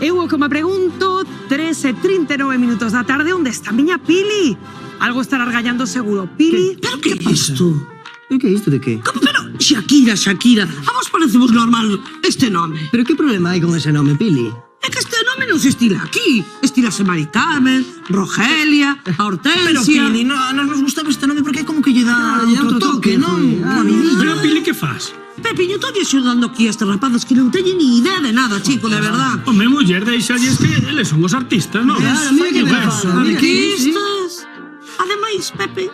Eu o que me pregunto, 3:39 minutos da tarde, onde está a miña Pili? Algo estará argallando seguro. Pili? Pero que é isto? E que é isto de que? Como, pero, Shakira, a vos parecemos normal este nome? Pero que problema hai con ese nome, Pili? É que este nome non se estila aquí. Estilase Mari Carmen, Rogelia, a Hortensia... Pero Pili, no, nos gustaba este nome porque é como que lle dá outro toque, non? Pero Pili, que fas? Pepiño, estou axudando aquí a estes rapazes que non teñen ni idea de nada, chico, de verdad. Home, muller, deixalles que eles son os artistas, non? Claro, mira que ben fan. Artistas. Ademais, Pepe,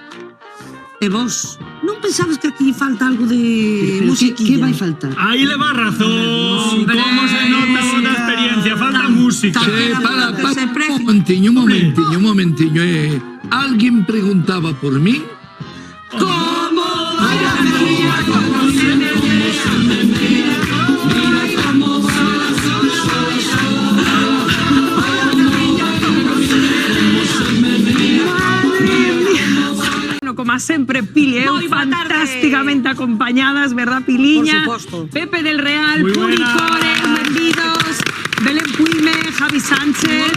e vos, non pensabas que aquí falta algo de musiquilla? Que vai faltar? Aí le va razón. Hombre, Como se nota toda a experiencia, falta música. Para, un momentiño. Alguien preguntaba por mí. ¿Cómo? Como sempre, Pili, fantásticamente acompañadas, verdad, Piliña? Por suposto. Pepe del Real, Muy Puni buena. Core, benvidos. Belén Puime, Javi Sánchez.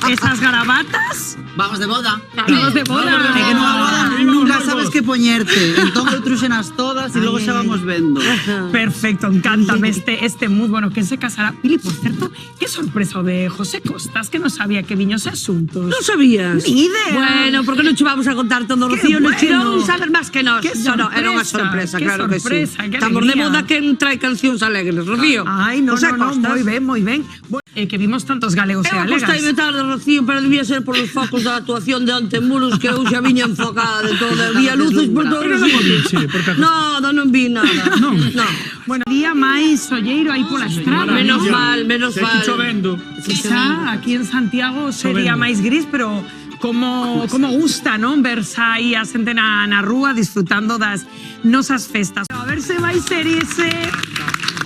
Esas garabatas. Vamos de boda. Vamos de boda. É que nunha boda nunca sabes que poñerte. Entón eu truxenas todas e logo xa vamos vendo. Perfecto, encántame este mood. Bueno, ¿quién se casará? Pili, por cierto, qué sorpresa o de José Costas, que no sabía que viños asuntos. Non sabías? Ni idea. Bueno, porque non che vamos a contar todo, Qué Rocío, non bueno. chirón saber máis que nós. Qué No, era unha sorpresa, sorpresa, qué claro sorpresa, que sí. qué Estamos de alegría. boda, quen trae cancións alegres, Rocío? Ay, no, José no, Costas. muy bien, muy bien. Bueno, que vimos tantos galegos e Eu alegas. acostei tarde, Rocío, pero debía ser por os focos da actuación de Ante Muros, que eu xa viña enfocada de todo. Vía luces por todos Pero os non o sitios. viche, porque Nada, non vi nada. Non. No. Bueno, día máis solleiro aí pola estrada. Menos mal, menos Se aquí mal. chovendo. Quizá aquí en Santiago sería Chovendo. máis gris, pero como gusta, non? Verse aí a xente na rúa disfrutando das nosas festas. A ver se vai ser ese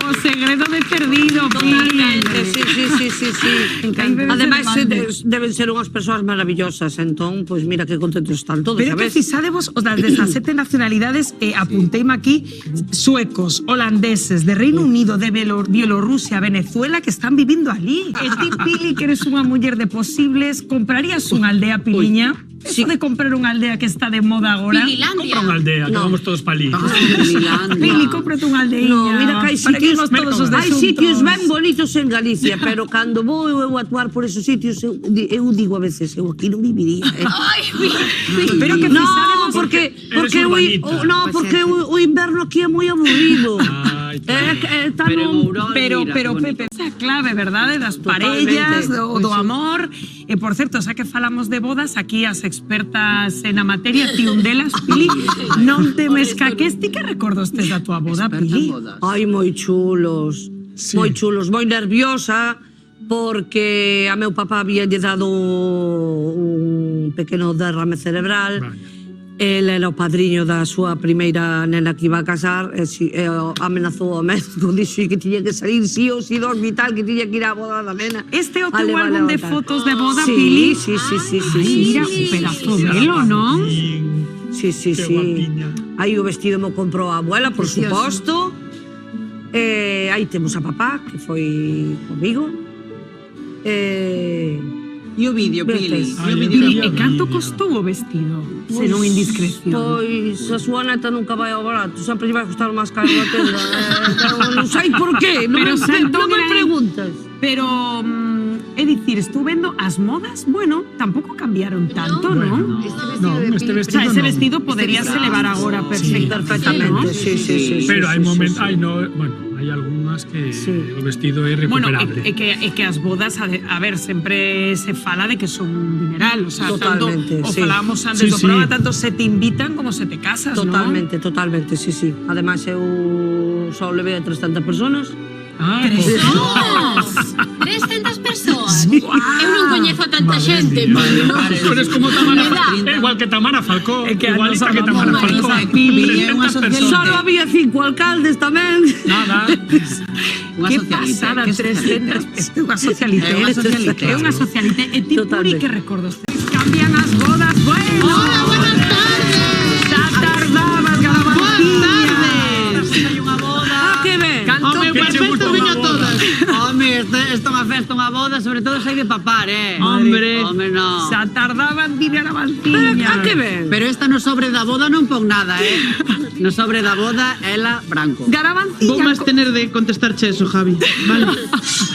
o segredo de perdido, Totalmente, sí. Encanta. Ademais, Debe ser deben ser unhas persoas maravillosas, entón, pois mira que contentos están todos, Pero que sabes? fisadevos os das 17 nacionalidades, apunteime aquí, suecos, holandeses, de Reino Unido, de Bielorrusia, Venezuela, que están vivindo ali. E ti, Pili, que eres unha muller de posibles, comprarías unha aldea, Piliña? Sí. Eso de comprar unha aldea que está de moda agora. Compra unha aldea, que No. vamos todos pa ali. Pili, cómprate unha aldeiña. No, mira que hai para que sitios, vimos todos os hai desuntos. sitios ben bonitos en Galicia, pero cando vou eu a actuar por esos sitios, eu digo a veces, eu aquí non viviría. Pero que No, fisadevos... porque Eres urbanita. porque o inverno aquí é moi aburrido. Ai, Está no... Pero Pepe, esa clave, verdade, das Totalmente. parellas, do amor. E, por certo, xa que falamos de bodas, aquí as expertas na materia, ti un delas, Pili, non te me escaques. Ti que recordos tes da tua boda, Pili? Ai, moi chulos, Sí. moi chulos, moi nerviosa, porque a meu papá había lle dado un pequeno derrame cerebral. Vale. El era o padriño da súa primeira nena que iba a casar e amenazou ao médico, dixo que tiña que salir sí ou sí do hospital, que tiña que ir á boda da nena. Este é o a teu levar álbum de a tal. fotos de boda, Sí, Pili? sí. Ai, mira, un pedazo velo, non? Sí. Qué guapiña. Aí o vestido me comprou a abuela, por suposto. Aí temos a papá, que foi comigo. E o vídeo, Pili? Veces. E o Pili, vídeo? e canto costou o vestido? Se non indiscreción. Pois a súa neta nunca vai ao barato, sempre lle vai costar máis caro na tenda. Non sei por qué, non Pero me Santoña, preguntas. Pero, é dicir, estou vendo as modas, bueno, tampouco cambiaron tanto, non? No, este O sea, vestido ese non. vestido poderíase levar agora perfectamente, ¿no? Sí. Pero hai momentos, bueno, hai algunhas que o vestido é Bueno, recuperable. é que as bodas, a ver, sempre se fala de que son un dineral, o sea, tanto, Totalmente, o sí. falábamos antes Sí, do programa, sí. tanto se te invitan como se te casas, Totalmente, sí. Ademais, eu só levei a 300 personas. Ah, Dios! 300 persoas? Eu non coñezo a tanta xente. Tú eres como Tamara Falcó. Igual que Tamara Falcó. É que a Igualita nosa que Tamara mamá Falcó. é Pili, é 300 unha personas. Solo había 5 alcaldes tamén. Nada. Unha Que socialite, pasada, que 300, é unha socialite, É unha socialite. é unha socialite. E ti, Puri, Totalmente. que recordos tes? Cambian as bodas, bueno! Hola, buenas tardes! Xa tardabas, Galavantiña! Hai unha boda. Ah, que ben. Canto Home, Que che perfecto, gustou veña unha boda? todas. Home, Isto é unha festa, unha boda, sobre todo se hai de papar, Hombre. Hombre, no. Se tardaban dir Pero Garavanciña. a que ven? Pero esta no sobre da boda non pon nada, No sobre da boda, ela branco. Garavanciña. Vou máis tener de contestarche eso, Javi. Vale.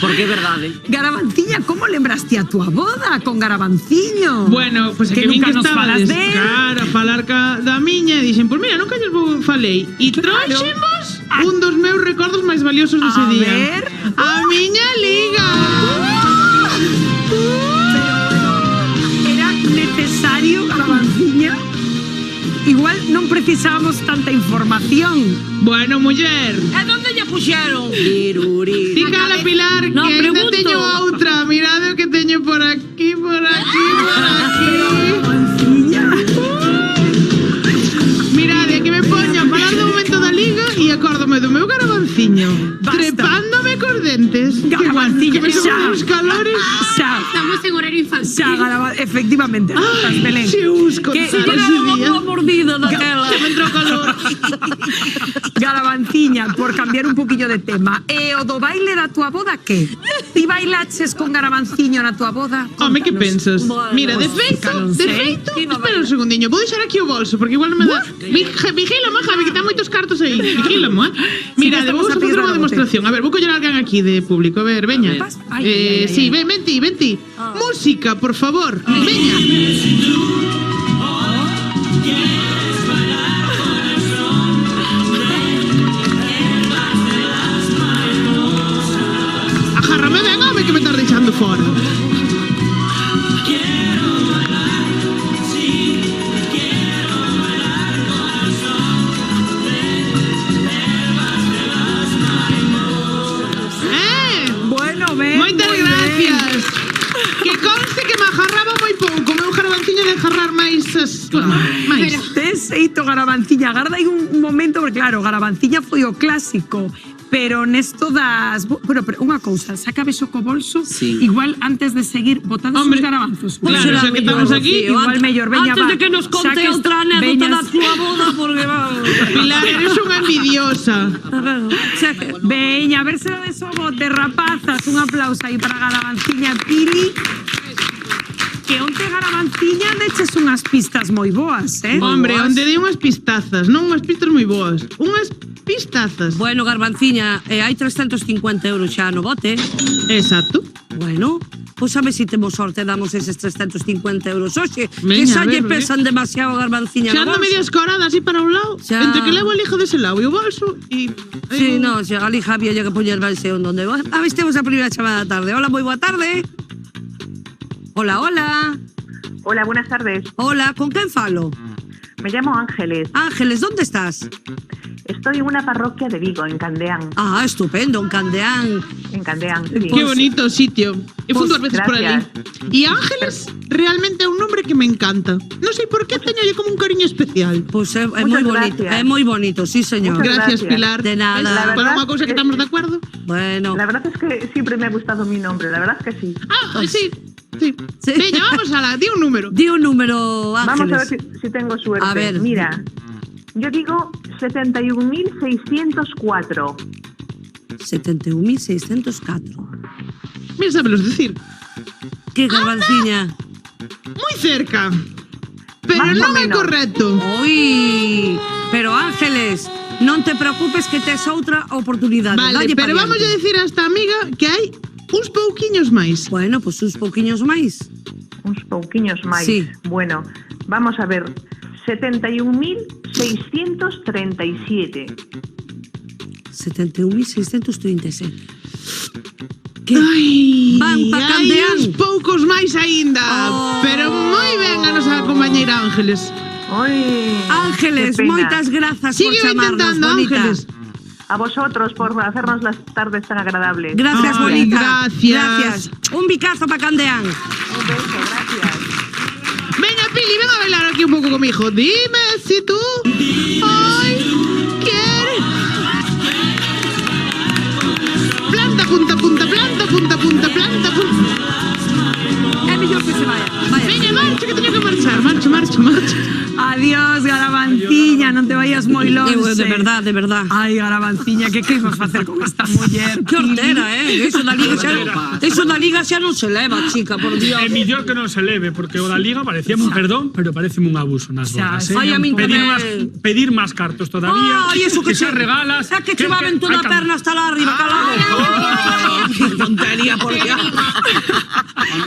Porque é verdade. Garavanciña, como lembraste a tua boda con Garavanciño? Bueno, pois Que é que vin nunca que nos falas estabades de él. cara a falar da miña e dixen, pois mira, nunca lles falei. E trouxemos un dos meus recordos máis valiosos dese A día. ver. A miña liga. Era necesario, Garavanciña? Igual non precisábamos tanta información. Bueno, muller. E onde lle puxeron? Iruri. Ti cala, Pilar, No, que ainda pregunto. teño outra. Mirade o que teño por aquí, por aquí, por aquí. Garavanciña. Mirade, que me poño a falar do momento da liga e acórdome do meu Garavanciño. Basta. Trepándome cos dentes. Garavanciño, que me xa. suben os calores. Xa, Estamos en horario infantil. efectivamente. Estás, Belén. Se us Que- contara Se ese llegaron día. unha mordida daquela. Se me entrou calor. Garavanciña, por cambiar un poquillo de tema. O do baile da tua boda, que? Ti bailaches con Garavanciño na tua boda? Home, que Contanos. pensas? Bueno, Mira, de pues, feito, non de sei. feito, Iba espera un bailar. segundiño, vou deixar aquí o bolso, porque igual non me dá... Vigílame, Javi, que ten moitos cartos aí. Vigílame, Mira, Sí, vou estamos a facer pedir unha rebote. demostración. A ver, vou coller alguén aquí de público. A ver, veña. Ay, Sí, ven ti. Música, por favor. Veña. Agárrame ben, home, que me estás deixando fora. Bueno, ben, Moitas moi ben. gracias. Que conste que me agarraba moi pouco. O meu Garavanciño de agarrar máis máis. Tes feito Garavanciña. Agarda aí un momento, porque claro, Garavanciña foi o clásico. Pero nesto das... Bueno, pero unha cousa, sacabes o co bolso, Sí. igual antes de seguir botando Hombre, os garavanzos. claro, será xa que mellor, estamos aquí, Rocío. igual mellor, veña, Antes va. de que nos conte Xa que outra anécdota veñas- da súa boda, porque va... Pilar, eres unha envidiosa. Veña, a ver se de eso bote, rapazas. Un aplauso aí para Garavanciña e Pili. Que onte Garavanciña deches unhas pistas moi boas, Hombre, Moi boas. onde dei unhas pistazas, non unhas pistas moi boas. Unhas pistazas. Bueno, Garbanciña, hai 350 euros xa no bote. Exacto. Bueno, pois a ver se temos sorte e damos eses 350 euros hoxe. Que Veña, xa a ver, lle porque- pesan demasiado a Garbanciña Xa no ando bolso. medio escorada así para un lado, Xa. entre que levo a lija dese lado e o bolso e... Sí, no, xa, ali Javi lle que poñer balse onde va. A ver, temos a primeira chamada da tarde. Hola, moi boa tarde. Hola, hola. Hola, buenas tardes. Hola, con quen falo? Me llamo Ángeles. Ángeles, ¿dónde estás? Estoy en una parroquia de Vigo, en Candeán. Ah, estupendo, en Candeán. En Candeán, sí. Qué bonito sitio. He Pues, fui 2 veces por ali. gracias. E Ángeles realmente é un nombre que me encanta. Non sei por qué teño como un cariño especial. Pois é moi Muchas bonito, gracias. é moi bonito, sí, señor. Muchas Gracias, gracias. Pilar. De nada. ¿Ves? La Para verdad unha cousa que es- estamos de acuerdo. Bueno, La verdad es que siempre me ha gustado mi nombre, la verdad es que sí. Ah, sí. Sí. Sí. Veña, vamos a la, di un número. di un número, Vamos a ver Ángeles. si tengo suerte. A ver. Mira, yo digo 71.604. 71.604. Mira, sábelos decir. Que Garbanciña. Moi cerca. Pero Más o non é menos. correcto. Oi, pero Ángeles, non te preocupes que tes outra oportunidade. Vale, Dalle pero pa vamos a diante. decir a esta amiga que hai uns pouquiños máis. Bueno, pois uns pouquiños máis. Uns pouquiños máis. Sí. Bueno, vamos a ver. 71.637. 71.637. Que Ai, Van pa hai Candeán. uns poucos máis aínda. Oh. Pero moi ben a nosa compañeira Ángeles. Ay, Ángeles, qué pena. moitas grazas Sigue por chamarnos, intentando, bonita. Ángeles. A vosotros por hacernos las tardes tan agradables. Gracias, Ay, bonita. gracias. Un bicazo para Candeán. Un beso, gracias. Veña, Pili, ven a bailar aquí un pouco conmigo. Dime si tú hoy quieres. Planta, punta, punta, planta, punta, punta, planta, punta. É mellor que se vaya. Vaya. Veña, marcha, que teño que marchar. Marcha, marcha, marcha. Adiós, Garavanciña. non te vayas moi longe. De verdad, de verdad. Ai, Garabanciña, que imos facer con esta muller? Que hortera, Eso da Liga xa non se leva, chica, por Dios. É mellor que non se leve, porque o da Liga parecía un perdón, pero parece un abuso nas bodas. Ai, a min Pedir máis cartos todavía. Ai, eso que xa regalas. Xa que chuvaven toda a perna hasta lá arriba, calado. Que tontería, por Dios.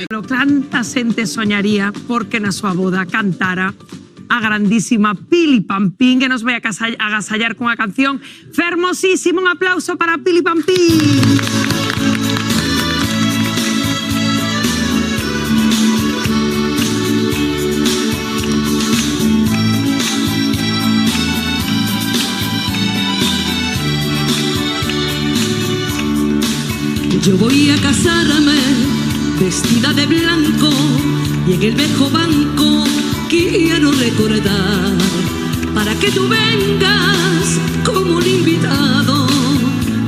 Pero canta xente soñaría porque na súa boda cantara a grandísima Pili Pampín, que nos vai a agasallar con a canción fermosísima. Un aplauso para Pili Pampín. Yo voy a casarme vestida de blanco y en el viejo banco quiero recordar para que tú vengas como un invitado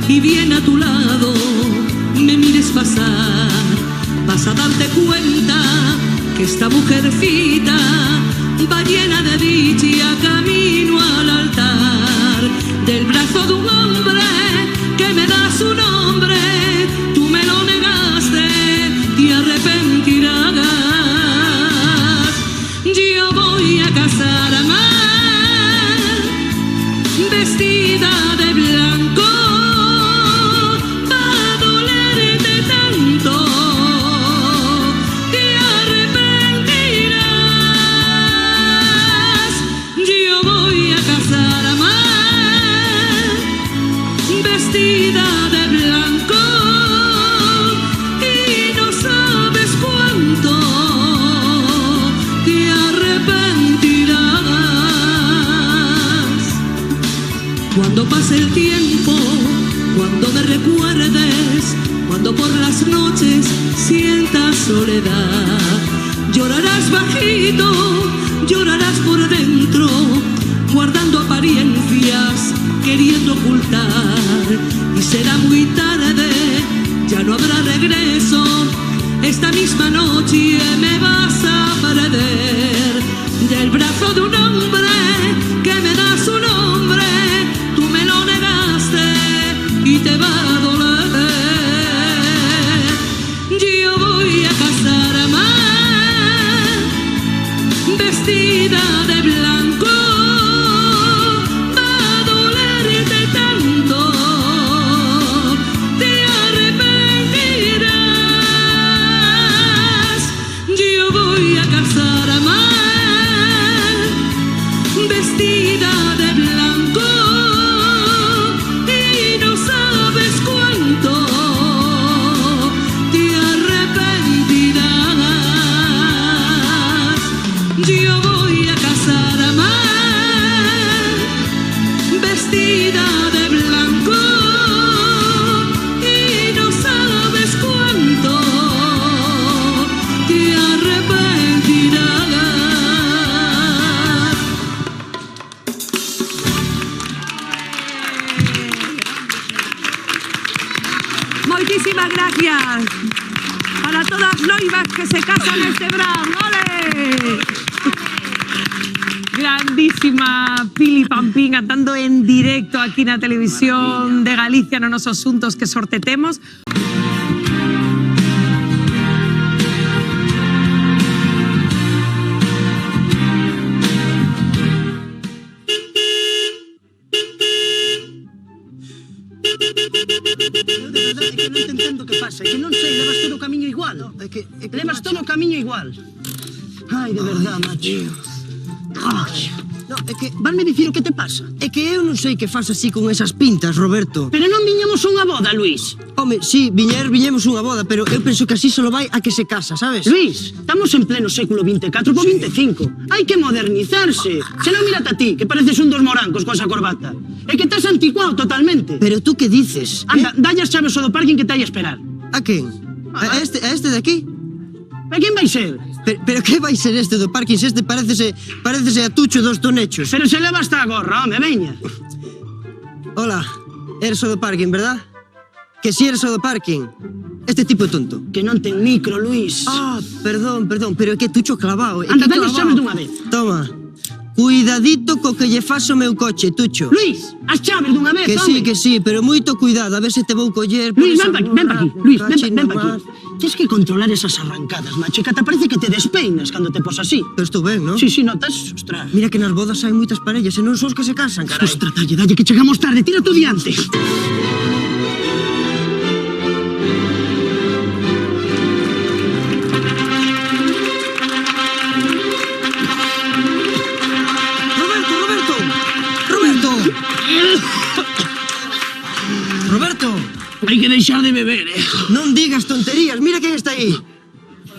y bien a tu lado me mires pasar. Vas a darte cuenta que esta mujercita va llena de dicha camino al altar del brazo de un hombre que me da su nombre. Tú me lo negaste, te arrepentirás. Yo voy a casarme vestida de blanco, va a dolerte tanto, te arrepentirás. Yo voy a casarme vestida de blanco y no sabes cuánto te arrepentirás. Cuando pase el tiempo, cuando me recuerdes, cuando por las noches sientas soledad, llorarás bajito, llorarás por dentro, guardando apariencias, queriendo ocultar, y será muy tarde, ya no habrá regreso. Esta misma noche me vas a perder del brazo de un hombre que me da su nombre. Tú me lo negaste y te va a doler. Yo voy a casarme vestida de blanco, va a dolerte tanto, te arrepentirás. Yo voy a casarme vestida de blanco y no sabes cuánto te arrepentirás. Yo voy a casarme vestida de blanco y no sabes cuánto te arrepentirás. Moitísimas gracias para todas as noivas que se casan este verán. ¡Ole! Grandísima Pili Pampín cantando en directo aquí na televisión de Galicia nos nosos asuntos que sortetemos. Eu de verdade que non te entendo que pasa, que non sei, levas todo o camiño igual. Levas todo o camiño igual. Ai, de verdade, macho. Ai. No, é que vanme dicir o que te pasa. É que eu non sei que faz así con esas pintas, Roberto. Pero non viñamos a unha boda, Luís. Home, sí, viñemos unha boda, pero eu penso que así solo vai a que se casa, sabes? Luís, estamos en pleno século 24 por 25. Hai que modernizarse. Se non, mírate a ti, que pareces un dos morancos con esa corbata. É que estás anticuado totalmente. Pero tú que dices? Anda, dalle as chaves ao do parking que te hai a esperar. A quen? A este de aquí? A quen vai ser? Pero que vai ser este do parking? Se este parecese a Tucho dos Tonechos. Pero se leva hasta a gorra, home, veña. Hola, eres o do parking, verdad? Que si eres o do parking. Este tipo é tonto. Que non ten micro, Luís. Ah, perdón, pero é que Tucho clavao. Anda, dalle chaves dunha vez. Toma. Cuidadito co que lle faz o meu coche, Tucho. Luis, as chaves dunha vez, Que sí, pero moito cuidado, a ver se te vou coller... por Luis, esa ven pa aquí, burra, Luis, cachi ven no pa mar. aquí. Tens que controlar esas arrancadas, macho, que ata parece que te despeinas cando te pos así. Pero estou ben, non? Sí, notas, ostras. Mira que nas bodas hai moitas parellas e non son os que se casan, carai. Ostras, dalle, que chegamos tarde, tira tú diante. Roberto! Hai que deixar de beber, Non digas tonterías, mira quen está aí.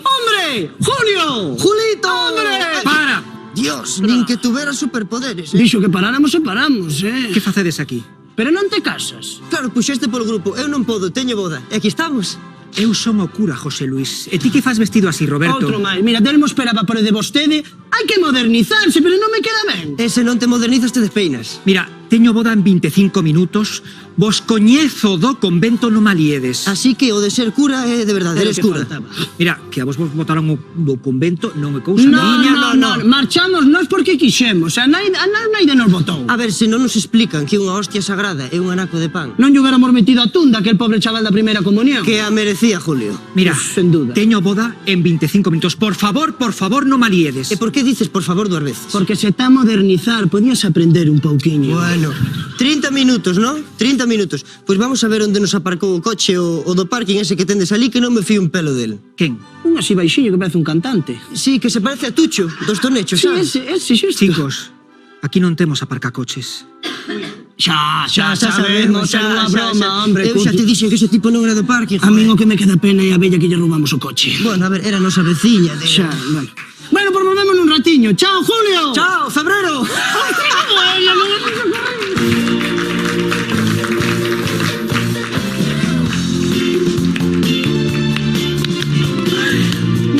¡Hombre! ¡Julio! ¡Julito! ¡Hombre! Para! Dios, nin que tuvera superpoderes, Dixo que paráramos e paramos, Que facedes aquí? Pero non te casas. Claro, puxeste polo grupo, eu non podo, teño boda. E aquí estamos. Eu son o cura, José Luis. E ti que faz vestido así, Roberto? Outro máis. Mira, Telmo esperaba por o de vostede. Hai que modernizarse, pero non me queda ben. E se non te modernizas te despeinas. Mira, teño boda en 25 minutos. Vos coñezo do convento no maliedes. Así que o de ser cura é de verdade, Era o eres que cura. faltaba. Mira, que a vos botaron do convento non é cousa No, miña. marchamos nós porque quixemos. A nós naide nos botou. A ver, se non nos explican que unha hostia sagrada é un anaco de pan. Non lle hubiéramos metido a tunda aquel pobre chaval da primeira comunión. Que a merecía, Julio. Mira, Pues, sen duda. teño boda en 25 minutos. Por favor, no maliedes. E por que dices por favor 2 veces? Porque se está a modernizar, podías aprender un pouquiño. Bueno, 30 minutos, ¿no? 30 minutos. Pois vamos a ver onde nos aparcou o coche o do parking ese que tendes ali que non me fío un pelo del. Quen? Un así baixiño que parece un cantante. Sí, que se parece a Tucho, dos tonechos, Sí, sabes? ese, xusto. Chicos, aquí non temos aparcacoches. Xa sabemos, xa unha broma, hombre. Eu xa te dixen que ese tipo non era do parking, A min o joder. que me queda pena é a bella que lle roubamos o coche. Bueno, a ver, era a nosa veciña de... Xa, bueno. Bueno, pues volvemos nun ratiño. Chao, Julio. Chao, febrero!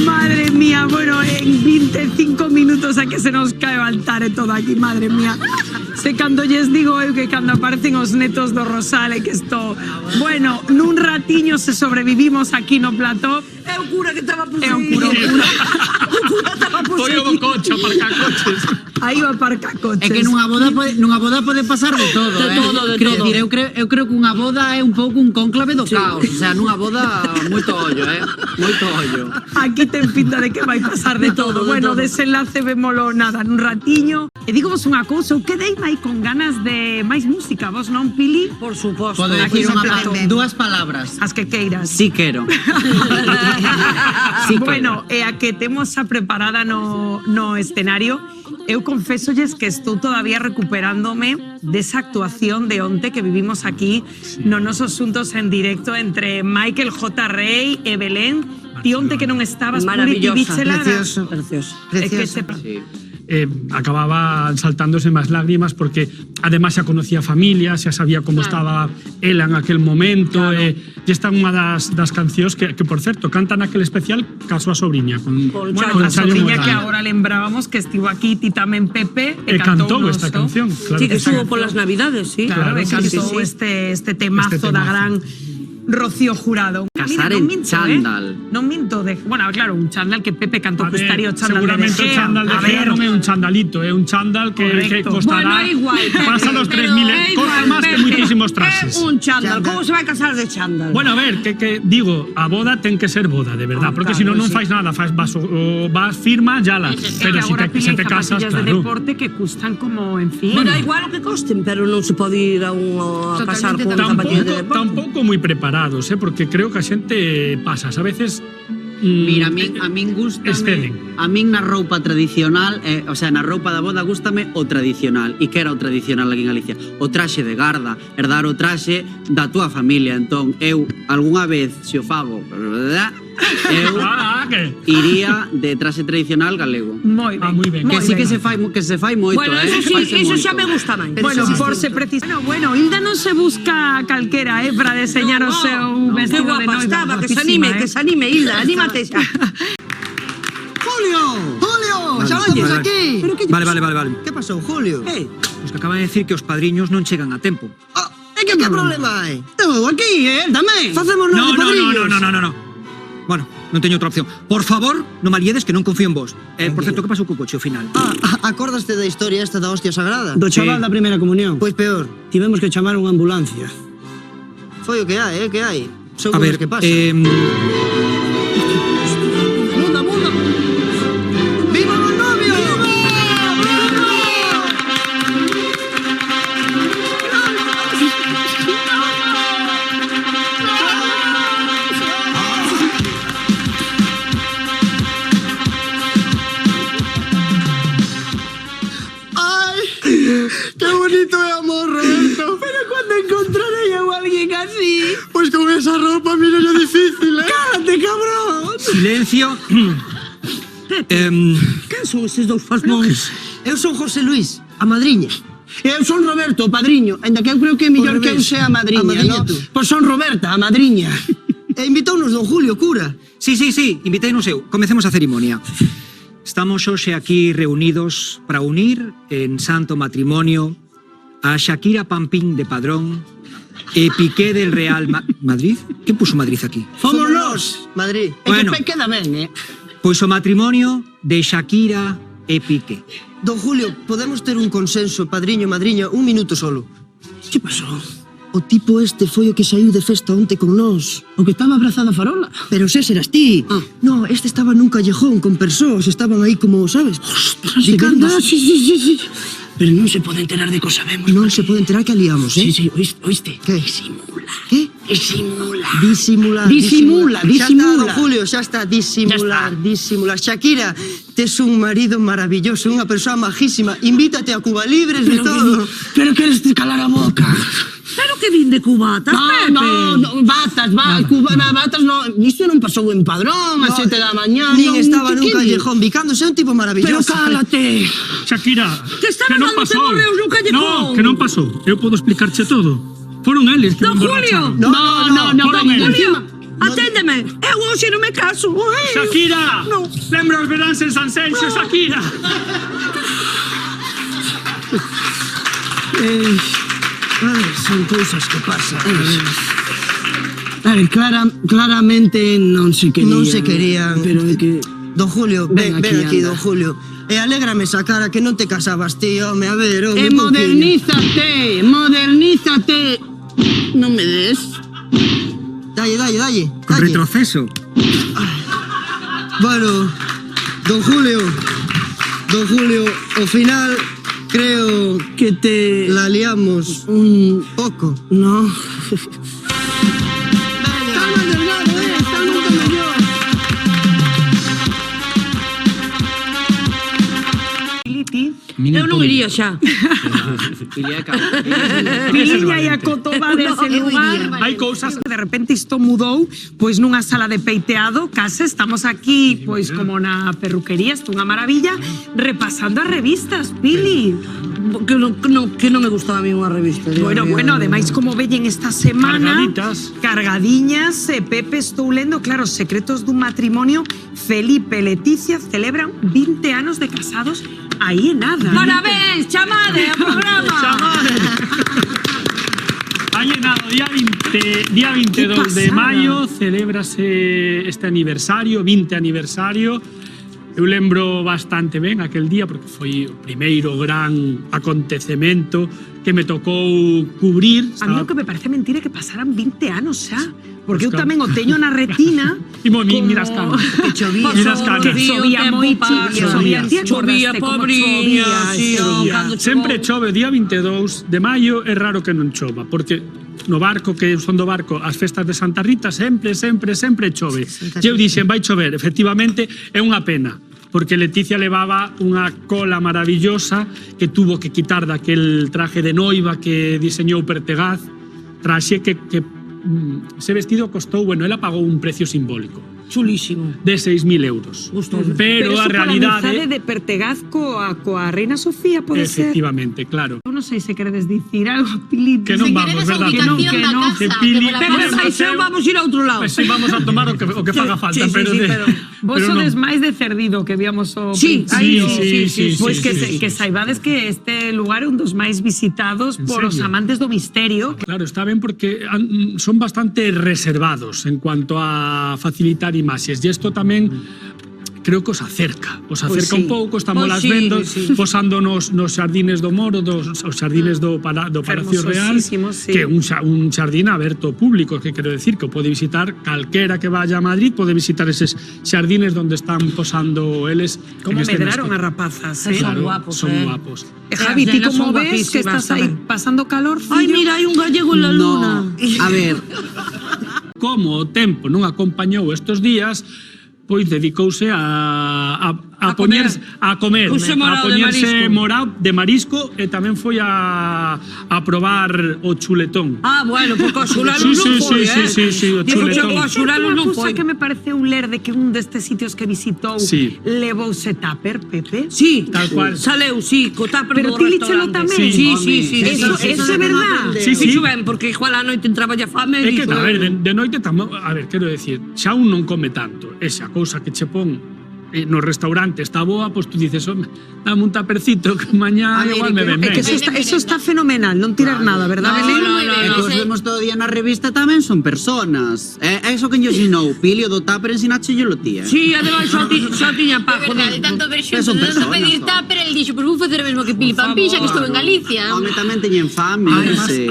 Madre mía, bueno, en 25 minutos a que se nos cae o altar e todo aquí, madre mía. Se cando lles digo eu que cando aparecen os netos do Rosal e que isto... Bueno, nun ratiño se sobrevivimos aquí no plató. É o cura que estaba É poseído. un cura. O cura estaba poseído. coche, aparcacoches. Aí o aparcacoches. É que nunha boda pode pasar de todo, De todo, de Quero todo. dicir, eu creo que unha boda é un pouco un cónclave do caos. O sea, nunha boda moito ollo, moito ollo. Aquí ten pinta de que vai pasar de todo. Bueno, desenlace vémolo nada nun ratiño. E digo vos unha cousa, eu quedei aí con ganas de máis música, vos non, Pili? Por suposto. Pode Aquí decir sempre dúas palabras. As que queiras. Sí quero. Bueno, e a que temos a preparada no escenario, eu confésolles que estou todavía recuperándome desa actuación de onte que vivimos aquí no nosos xuntos en directo entre Michael J. Rey e Belén. Ti onte que non estabas, Puri, ti Maravillosa, víchela. precioso. É que se... Acababa saltándose máis lágrimas porque además xa conocía a familia, xa sabía como estaba ela en aquel momento, e esta é unha das cancións que por certo, cantan aquel especial ca súa sobriña con Bueno, a Chayo sobriña Morán. que agora lembrábamos que estivo aquí, ti tamén Pepe, E cantou esta canción, claro. Sí, que esa estuvo canción. por las navidades, sí. Claro, Claro, e sí, cantou sí. este temazo Este da temazo. gran Rocío Jurado. Casar non en minto, chándal. Non minto. Bueno, claro, un chándal que Pepe cantou A ver, Custario, chándal de seguramente o Gea. chándal de A Gea ver, non é un chandalito, é un chándal que Correcto. costará... Bueno, é igual, Pepe, pasa los 3.000, é costa igual, máis que Pepe. moitísimos traxes. É un chándal. Como se vai casar de chándal? Bueno, a ver, que digo, a boda ten que ser boda, de verdad, porque claro, si non sí. fais nada, vas firma, yala. Pero si agora se te casas, zapatillas de claro. deporte que custan como, en fin. Bueno, da igual o que costen, pero non se pode ir a casar con zapatillas de deporte. Tampouco moi preparados, porque creo que a xente pasas, a veces Mira, a min gustame, exceden. a min na roupa tradicional, o sea, na roupa da boda gustame o tradicional. E que era o tradicional aquí en Galicia? O traxe de garda, herdar o traxe da túa familia. Entón, eu algunha vez, se o fago, eu que? iría de traxe tradicional galego. Moi ben. moi ben. Que sí que se fai moito, Bueno, eso sí, Faise eso moito. xa me gusta máis. Bueno, por se precisa. Bueno, Hilda non se busca calquera, para deseñar o seu Que vestido de guapa noiva. estaba, que se guapísima, anime, Hilda, anímate xa. Julio! Julio! Xa vamos aquí! Vale. Que pasou, Julio? Pois que acaban de decir que os padriños non chegan a tempo. E que problema hai? Estou aquí, tamén. Facémonos de padriños. No. Bueno, non teño outra opción. Por favor, non maliedes que non confío en vos. Por certo, que pasou co coche ao final? Acordaste da historia esta da hostia sagrada? Do chaval da primeira comunión. Pois peor. Tivemos que chamar unha ambulancia. Foi o que hai, que hai. Son A ver, cousas que pasan. Muda, muda! ¡Viva los novios! ¡Qué bonito de amor, Roberto! Pero cuando encontraré yo a alguien así... Pues con esa ropa, mira, yo difícil, ¿eh? ¡Cállate, cabrón! Silencio. Quen son eses dous fasmóns? Eu son José Luis, a madriña. E eu son Roberto, o padriño. Ainda que eu creo que é mellor que eu sea a madriña, ¿no? Pois son Roberta, a madriña. E invitounos don Julio, cura. Sí, inviteinos eu. Comecemos a cerimonia. Estamos hoxe aquí reunidos para unir en santo matrimonio a Shakira Pampín de Padrón e Piqué del Real Madrid. Quen puso Madrid aquí? Fomos nós, Madrid. Bueno. E que queda ben, Pois o matrimonio de Shakira e Piqué. Don Julio, podemos ter un consenso, padriño, madriña, un minuto solo. Que pasou? O tipo este foi o que saiu de festa onte con nós. O que estaba abrazado a farola. Pero se serás ti. No, este estaba nun callejón con persoas, estaban aí como, sabes? Picando. Sí. Pero non se pode enterar de que o sabemos. Non se pode enterar que aliamos, Sí, oíste. Que? Disimula. Que? Disimula. Xa está, don Julio, xa está. Disimular. Shakira, tes un marido maravilloso, unha persoa majísima. Invítate a Cuba Libres de todo. Pero queres te calar a boca. Pero que vin de cubatas, Pepe? No, batas, batas, no. Isto non pasou en Padrón a 7 da mañá. Nin estaba nun callejón bicándose, un tipo maravilloso. Pero cálate. Shakira, Que estaban non dándote pasou. morreos no callejón. No, que non pasou. Eu podo explicarche todo. Foron eles que Don me Julio. emborracharon. No, Foron eles. Julio, aténdeme. Eu hoxe non me caso. Shakira, lembra os veráns en San Senxo, Shakira. Son cousas que pasan. Claramente non se querían. Non se querían. Pero é que... Don Julio, ven aquí, don Julio. E alégrame esa cara que non te casabas ti, home, a ver, home. Modernízate. Non me des. Dalle. Con retroceso. Bueno, don Julio, ao final creo que te la liamos un poco. No. Eu non iría xa. Piliña e a cotoba dese lugar. Hai cousas Que de repente isto mudou, pois nunha sala de peiteado, case estamos aquí, pois como na perruquería, isto unha maravilla, repasando as revistas, Pili. Que non me gustaba a mí unha revista. Bueno, ademais como veñen esta semana Cargaditas. Cargadiñas, Pepe, estou lendo, claro, secretos dun matrimonio. Felipe e Leticia celebran 20 anos de casados aí en nada. Parabéns, chamade ao programa. Ha llenado día 22 de maio, celébrase este aniversario, 20 aniversario. Eu lembro bastante ben aquel día porque foi o primeiro gran acontecemento que me tocou cubrir. A mí o que me parece mentira é que pasaran 20 anos xa. Porque eu Pues tamén o teño na retina. Mira as canas. Que chovía. Mira as canas. Que chovía moito. Chovía, pobriña. Sempre chove o día 22 de maio, é raro que non chova, porque no barco, que son do barco, as festas de Santa Rita sempre chove. E eu dixen, vai chover, efectivamente, é unha pena, porque Leticia levaba unha cola maravillosa que tuvo que quitar daquel traje de noiva que diseñou Pertegaz, traxe que ese vestido costou, bueno, ela pagou un precio simbólico. Chulísimo. De 6.000 euros. Pero a realidade... Pero de Pertegaz coa Reina Sofía, pode ser? Efectivamente, claro. Eu non sei se queredes dicir algo, Pili. Que non vamos, verdad? Que non, que Pili... Pero vamos ir a outro lado. Pues sí, vamos a tomar o que faga falta, Sí, pero... pero Vos pero sodes non. máis de Cerdido que víamos o Sí, principio. sí. Pois que, sí. que saibades que este lugar é un dos máis visitados En por os serio? amantes do misterio. Claro, está ben porque son bastante reservados en cuanto a facilitar imaxes. E isto tamén creo que os acerca sí. un pouco, estamos Pois las sí, vendo, sí. posando nos xardines do Moro, os xardines do Palacio Real, Fermosísimos, sí. que é un xardín aberto ao público, que quero decir que o pode visitar calquera que vaya a Madrid, pode visitar eses xardines donde están posando eles. Como en escenas medraron que- as rapazas, Son eh? guapos, son eh. guapos. Javi, ti Las nenas como son ves que guapísimas estás aí tamén. pasando calor, fillo? Ai, mira, hai un gallego en la luna. A ver, Como o tempo non acompañou estos días, pois dedicouse a comer. comer, Puse a morao de poñerse marisco. morao de marisco e tamén foi a probar o chuletón. Ah, bueno, porque o xuralo Sí, non sí, foi, sí, o Digo, chuletón. o xuralo Unha non cousa foi. que me pareceu ler de que un destes sitios que visitou Sí. levouse tupper, Pepe. Sí, Tal cual. saleu, sí, co tupper Pero do ti líchelo restaurante. tamén? Sí, Home, sí, sí. Eso sí, é sí. verdad. Sí, sí. Fixo ben, porque igual a noite entraba ya fame. É que, dixo, a ver, de noite tamo, a ver, quero decir, xa un non come tanto, esa cousa que che pon no restaurante está boa, pois tú dices, "Home, dame un tapercito que mañá igual me ven É ben". que eso está fenomenal, non tirar nada, verdad, Belén? é que os vemos todo día na revista tamén son personas. É iso que yo xinou, Pilio do Tupper ensináchellelo ti, Sí, ademais xa tiña De pa, verdade, joder. tanto ver xunto, Son de non personas, pedir no. tupper, el dixo, pois vou facer o mesmo que Pili Pampinxa, que estou en Galicia. Home, tamén teñen fame,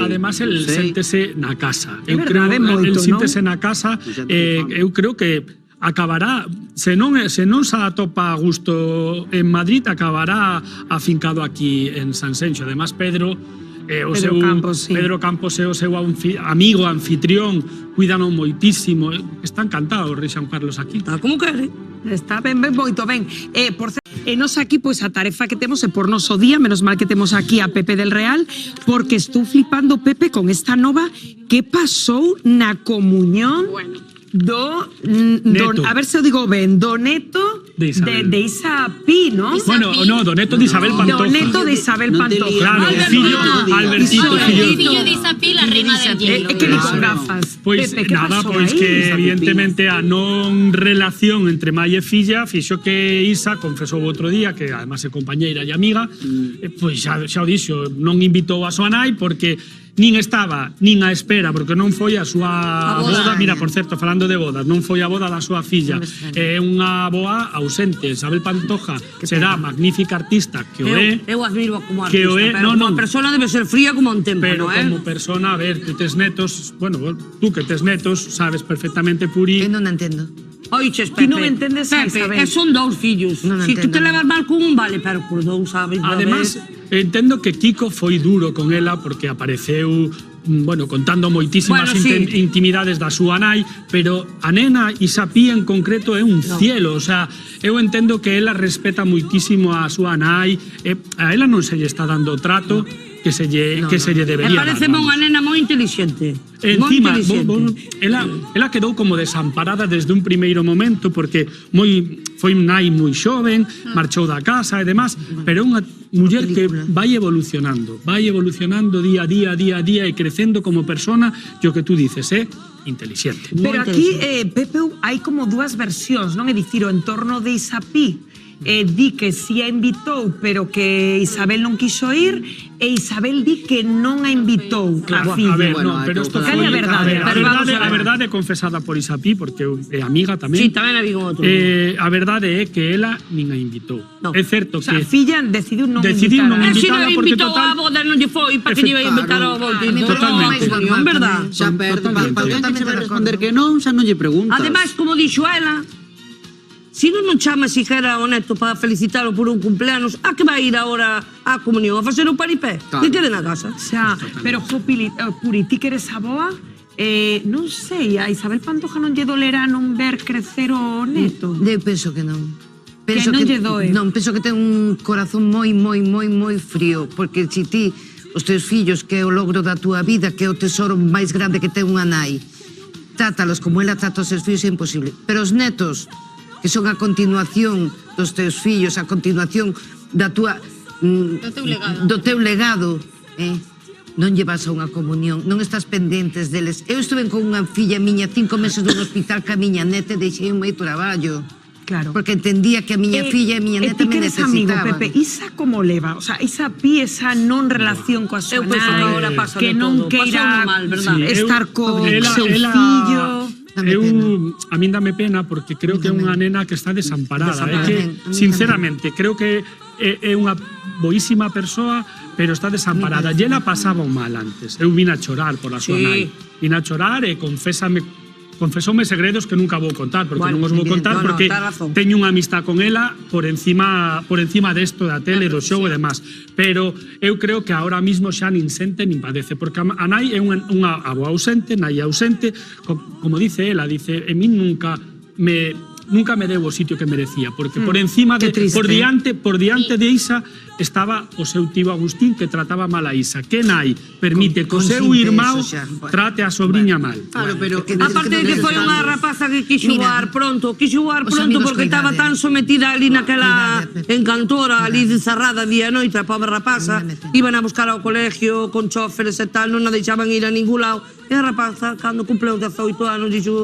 Además el séntese na casa. Eu creo verdade, moito, el síntese non? na casa, Pois xa ten fame. eu creo que acabará, se non se atopa a gusto en Madrid, acabará afincado aquí en Sanxenxo. Además Pedro Pedro Campos é o seu amigo, anfitrión, cuídano moitísimo, está encantado o rei Xan Carlos aquí. Está como quere. Está ben, moito ben. Por certo, nos aquí, pois, a tarefa que temos é por noso día, menos mal que temos aquí a Pepe del Real, porque estou flipando, Pepe, con esta nova que pasou na comunión do a ver se o digo ben, do neto de Isa Pi, ¿no? Bueno, no, do neto de Isabel Pantoja. Do neto de Isabel Pantoja. Claro, o fillo, Albertito, Fillo de Isa Pi, la reina del hielo. É que ni con gafas. Pois Pepe, que nada, pasou pois aí? que evidentemente a non relación entre mai e filla fixo que Isa confesou outro día que además é compañeira e amiga, pois xa o dixo, non invitou a súa nai porque nin estaba nin á espera porque non foi a súa boda. Mira, por certo, falando de bodas, non foi a boda da súa filla, é unha boa ausente. Isabel Pantoja será magnífica artista que o é, Eu admiro como que artista, o é, pero como persona debe ser fría como un pero témpano, eh? como persona, a ver, que tes netos, bueno, tú que tes netos, sabes perfectamente, Puri. Que non entendo. Oiches, Ti Pepe. non entendes a Pepe, Isabel. son dous fillos. Non Si tú entendo. te levas mal con un, vale, pero por dous, sabes? Además, entendo que Kiko foi duro con ela porque apareceu contando moitísimas Bueno, sí. intimidades da súa nai, pero a nena Isa Pi en concreto é un cielo, o sea, eu entendo que ela respeta moitísimo a súa nai, a ela non se lle está dando o trato que se lle debería dar. parece unha nena moi inteligente. Encima, moi inteligente. ela quedou como desamparada desde un primeiro momento porque foi nai moi xoven, marchou da casa e demás, pero é unha muller que vai evolucionando día a día e crecendo como persona, e o que tú dices, inteligente. Pero aquí, Pepe, hai como dúas versións, non? É dicir, o entorno de Isa Pi di que si a invitou, pero que Isabel non quiso ir, e Isabel di que non a invitou a filla. A ver, no, pero isto Cal é a verdade? a verdade é confesada por Isa Pi, porque é amiga tamén. Sí, tamén a vi con outro. A verdade é que ela nin a invitou. No. É certo O sea, a que filla decidiu non Decidiu non invitar. Se invitada non porque invitou total- a boda non lle foi, para que lle iba a invitar ao bautizo. Totalmente. Non, verdad? Xa perde, Totalmente. para alguén que che vai responder que non, xa non lle preguntas. Ademais, como dixo ela, si non chama siquiera ao neto para felicitalo por un cumpleanos, a que vai ir agora á comunión? A facer un paripé? Claro. Que quede na casa. Xa, pero Puri, ti que eres aboa, non sei, a Isabel Pantoja non lle dolerá non ver crecer o neto. Eu penso que non. Que non lle doe. Non, penso que ten un corazón moi frío, porque se ti, os teus fillos, que é o logro da túa vida, que é o tesoro máis grande que ten unha nai, trátalos como ela trata os seus fillos, é imposible. Pero os netos, que son a continuación dos teus fillos, a continuación da túa do teu legado, non llevas a unha comunión, non estás pendentes deles. Eu estuve con unha filla miña 5 meses dun hospital ca miña neta e deixei un moi traballo. Claro. Porque entendía que a miña filla e a miña neta ti me que eres amigo, necesitaban. Pepe, isa como leva? O sea, isa non relación coa súa Eu penso que nai, agora pasa que de non todo. queira Pasoume mal, verdad? estar co Ela- seu ela- fillo. A min dame pena porque creo que é unha nena que está desamparada. É que, A mí sinceramente, creo que é unha boísima persoa, pero está desamparada. E ela pasaba un mal antes. Eu vine a chorar por a súa Sí. nai. Vine a chorar e confesoume segredos que nunca vou contar, porque Bueno, non os vou bien, contar no, porque tá razón. teño unha amistad con ela por encima desto da tele, do show e demás. Pero eu creo que ahora mismo xa nin sente nin padece, porque a nai é unha avoa ausente, nai ausente, como dice ela, dice, en min nunca me deu o sitio que merecía, porque por encima que triste. por diante de Isa estaba o seu tío Agustín, que trataba mal a Isa. Que nai permite que o seu Consinte irmão eso xa. Bueno. trate a sobriña mal? Claro, pero Aparte de que foi unha rapaza que quixo voar pronto os amigos porque con estaba idade. tan sometida ali naquela Idade, Pepe. encantora, ali cerrada día e noite, a pobre rapaza, iban a buscar ao colegio con choferes e tal, non a deixaban ir a ningún lado, e a rapaza, cando cumpleu 18 anos, dixo...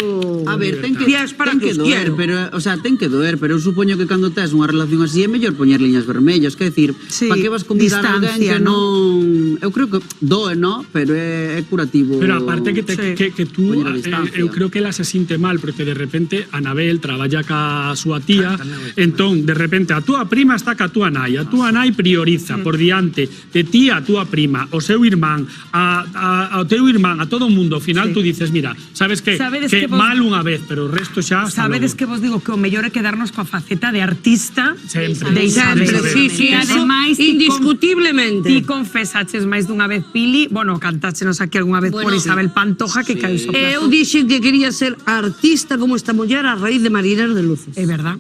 A ver, ten que os doer, quiero. pero, o sea, ten que doer, pero eu supoño que cando tes unha relación así é mellor poñer liñas vermellas, que decir, Sí, para que vas convidar a alguén distancia, que non... Eu creo que doe, no? Pero é curativo. Pero aparte que, Sí. que tú, Poñer a distancia. eu creo que ela se sinte mal, porque de repente Anabel traballa ca súa tía, entón, de repente, a túa prima está ca túa nai prioriza por diante de ti a túa prima, o seu irmán, ao teu irmán, a todo o mundo, ao final tú dices, mira, sabes que Sabedes que vos- mal unha vez, pero o resto xa... hasta Sabedes logo. que vos digo que o mellor é quedarnos coa faceta de artista Sempre. de Isabel. Sempre, sí, sí, E eso ademais indiscutiblemente. Ti confesaches máis dunha vez, Pili, bueno, cantáchenos aquí algunha vez por Isabel Pantoja que caeu so Eu dixen que quería ser artista como esta muller a raíz de Marineros de Luces. É verdad.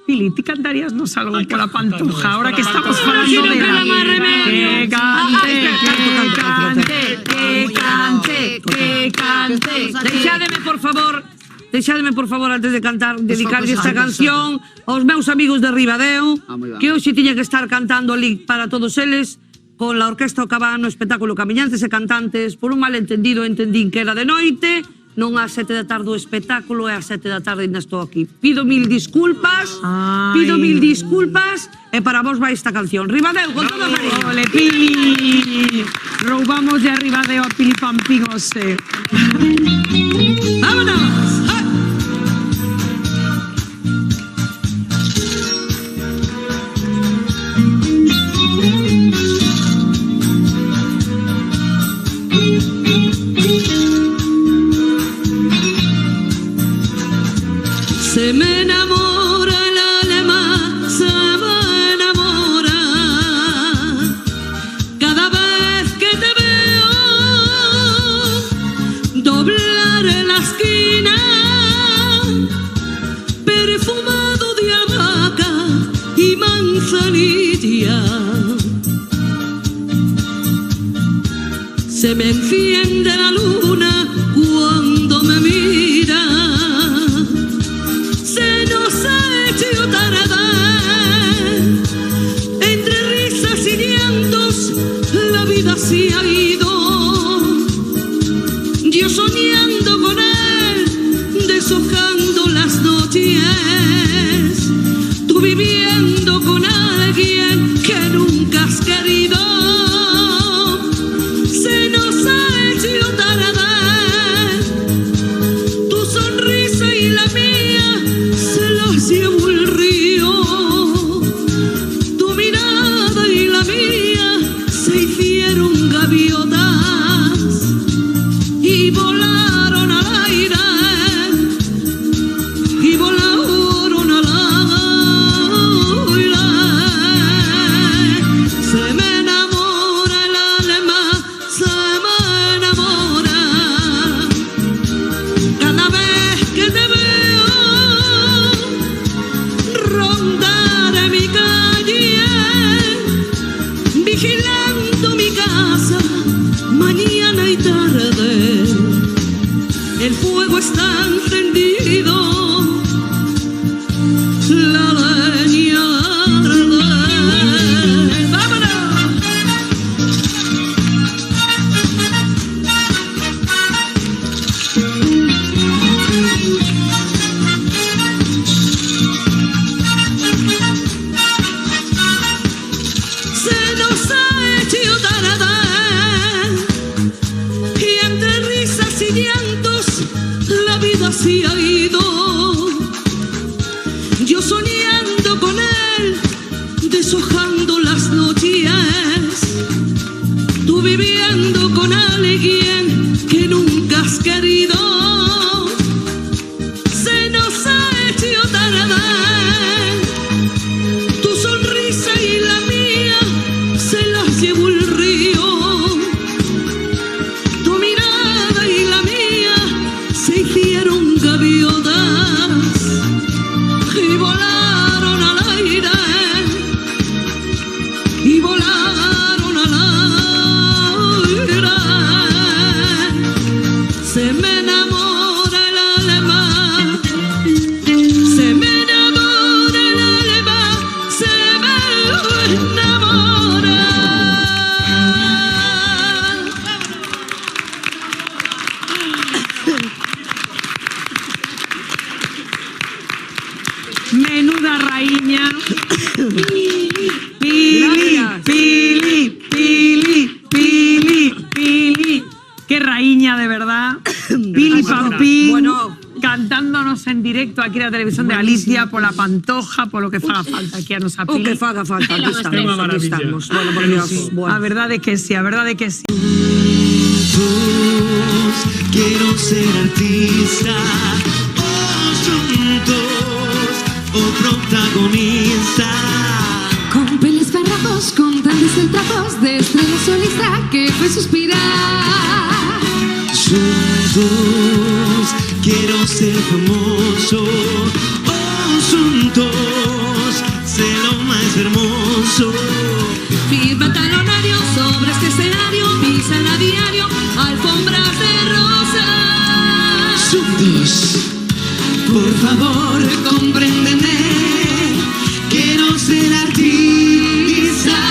Pili, ti cantaríasnos algo pola Pantoja, ahora que estamos Pantoja. falando Si non de queda máis remedio. Que cante, que cante. Deixádeme, por favor, antes de cantar, dedicarlle focos esta altos, canción aos meus amigos de Ribadeo, moi ben. que hoxe tiña que estar cantando ali para todos eles, con la Orquesta O Cabán no espectáculo Camiñantes e Cantantes. Por un malentendido entendín que era de noite, non ás 7 da tarde o espectáculo e ás 7 da tarde ainda estou aquí. Pido mil disculpas, e para vos vai esta canción. Ribadeo, con todo o cariño. Ole, Pili. Roubamos de Ribadeo a Pili Pampín, ose. ¡Vámonos! Se me enamora el alma, se me enamora cada vez que te veo doblar en la esquina, perfumado de hamaca y manzanilla. Se me enciende la luna cuando me mira. Se nos ha hecho tarde, entre risas y llantos la vida se ha ido. Yo soñando con él, deshojando las noches, tú viviendo con alguien que nunca has querido. Se nos ha hecho tarde, tu sonrisa y la mía se los llevó el río. Tu mirada y la mía se hicieron gaviotas y volaron al aire, y volaron al se ha ido. Yo soñando con él, deshojando las noches, tú viviendo con alguien que nunca has querido. Se nos ha hecho tarde, tu sonrisa y la mía se las llevó el río. Tu mirada y la mía se hicieron gaviotas y volaron al aire, y volaron al aire. Se me enamora el alma, se me enamora el alma, se me enamora. Menuda raíña. Pili, Pili, Pili, Pili, Pili. Qué raíña, de verdad. Pili Pampín. Bueno. Cantándonos en directo aquí en la televisión de Galicia, por la Pantoja, por lo que faga falta aquí a nosa O Pili. que faga falta, aquí estamos. Unha Aquí maravilla. estamos. Bueno, por Dios. Bueno. A verdade que sí, a verdade que sí. Quiero ser artista, juntos, o protagonista. Con peles farrapos, con grandes entrapos de estrella solista que fue suspirar. Juntos, quiero ser famoso, juntos, ser lo más hermoso. Firma talonario sobre este escenario, pisan a diario alfombras de rosas. Juntos, por favor, compréndeme. Quiero ser artista.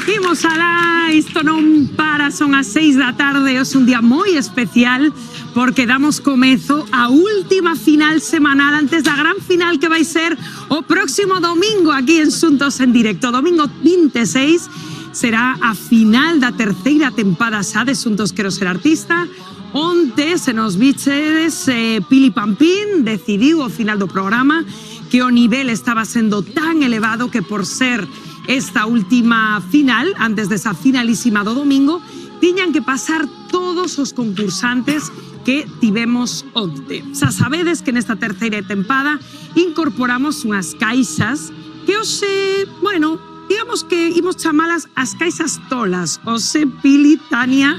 Imos alá, isto non para, son as 6 da tarde, é un día moi especial porque damos comezo a última final semanal antes da gran final que vai ser o próximo domingo aquí en Xuntos en Directo. Domingo 26 será a final da terceira tempada xa de Xuntos Quero Ser Artista. Onte, se nos bichedes, Pili Pampín decidiu ao final do programa que o nivel estaba sendo tan elevado que por ser esta última final, antes desa finalísima do domingo, tiñan que pasar todos os concursantes que tivemos onte. Xa sabedes que nesta terceira tempada incorporamos unhas caixas que hoxe, bueno, digamos que imos chamalas as caixas tolas. Ose, Pili, Tania,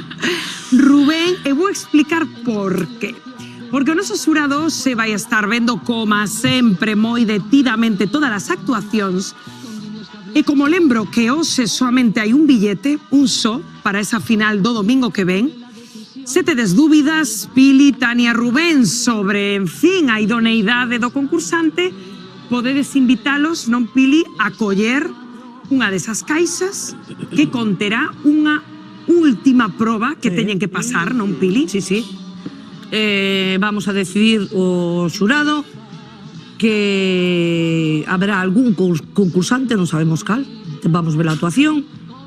Rubén, e vou explicar por qué. Porque o noso xurado se vai estar vendo, como sempre, moi detidamente todas as actuacións. E como lembro que hoxe soamente hai un billete, un só, para esa final do domingo que ven, se tedes dúbidas, Pili, Tania, Rubén, sobre, en fin, a idoneidade do concursante, podedes invitalos, non, Pili, a coller unha desas caixas que conterá unha última proba que teñen que pasar, non, Pili? Sí, sí. Vamos a decidir o xurado que haberá algún concursante, non sabemos cal, vamos ver a actuación,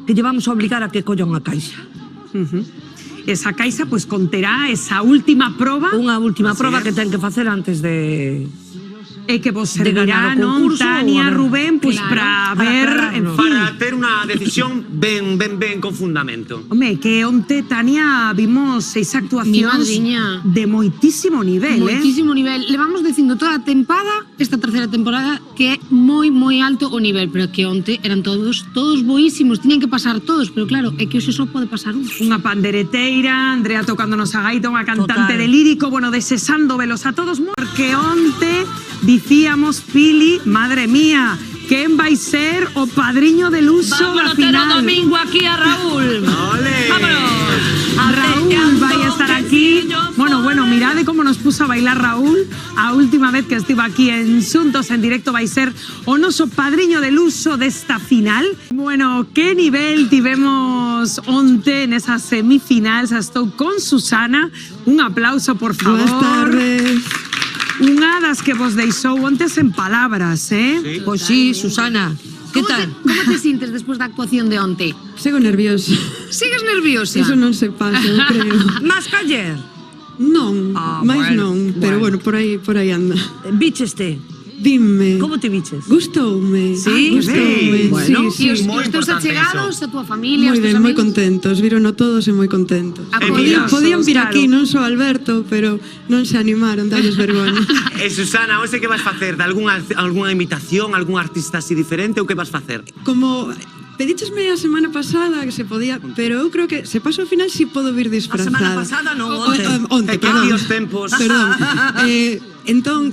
que llevamos a obligar a que colla unha caixa. Esa caixa pois conterá esa última proba. Unha última proba que ten que facer antes de... E que vos de servirá, ganar o non, concurso, Tania, ou a ver. Rubén, pois para ver, en fin. Para ter unha decisión ben con fundamento. Home, que onte, Tania, vimos 6 actuacións madriña. de moitísimo nivel, Moitísimo nivel. Levamos dicindo toda a tempada, esta terceira temporada, que é moi alto o nivel, pero que onte eran todos boísimos, tiñan que pasar todos, pero claro, é que hoxe só pode pasar un. Unha pandereteira, Andrea tocándonos a gaita, unha cantante Total. de lírico, bueno, desexando velos a todos, porque onte dicíamos, Pili, madre mía, quen vai ser o padriño de luso Vamos da a ter final? o domingo aquí a Raúl. ¡Ole! Vámonos. Raúl vai a estar aquí. Bueno, mirade como nos puso a bailar Raúl. A última vez que estivo aquí en Xuntos en Directo vai ser o noso padriño de luso desta final. Bueno, que nivel tivemos onte nesa semifinal. Xa estou con Susana. Un aplauso, por favor. Buenas tardes. Unha das que vos deixou onte sen palabras, Pois sí, Susana. Que tal? Como te sintes despois da actuación de onte? Sigo nerviosa. Sigues nerviosa? Iso non se pasa, eu creo. Más que ayer? Non, máis non, pero bueno, por aí anda. Vícheste? Dime. Como te viches? Gustoume. Sí? Gustoume. Bueno, sí, E os teus achegados, a túa familia, os moi teus ben, moi amigos? contentos, virono todos e moi contentos. Podían Podían vir aquí, non só Alberto, pero non se animaron, dalles vergoña. Susana, hoxe que vas facer? De algunha imitación, algún artista así diferente ou que vas facer? Como pedichesme a semana pasada que se podía, pero eu creo que se paso ao final si podo vir disfrazada. A semana pasada non, onte. Onte, Que perdón. os tempos. Perdón. Entón,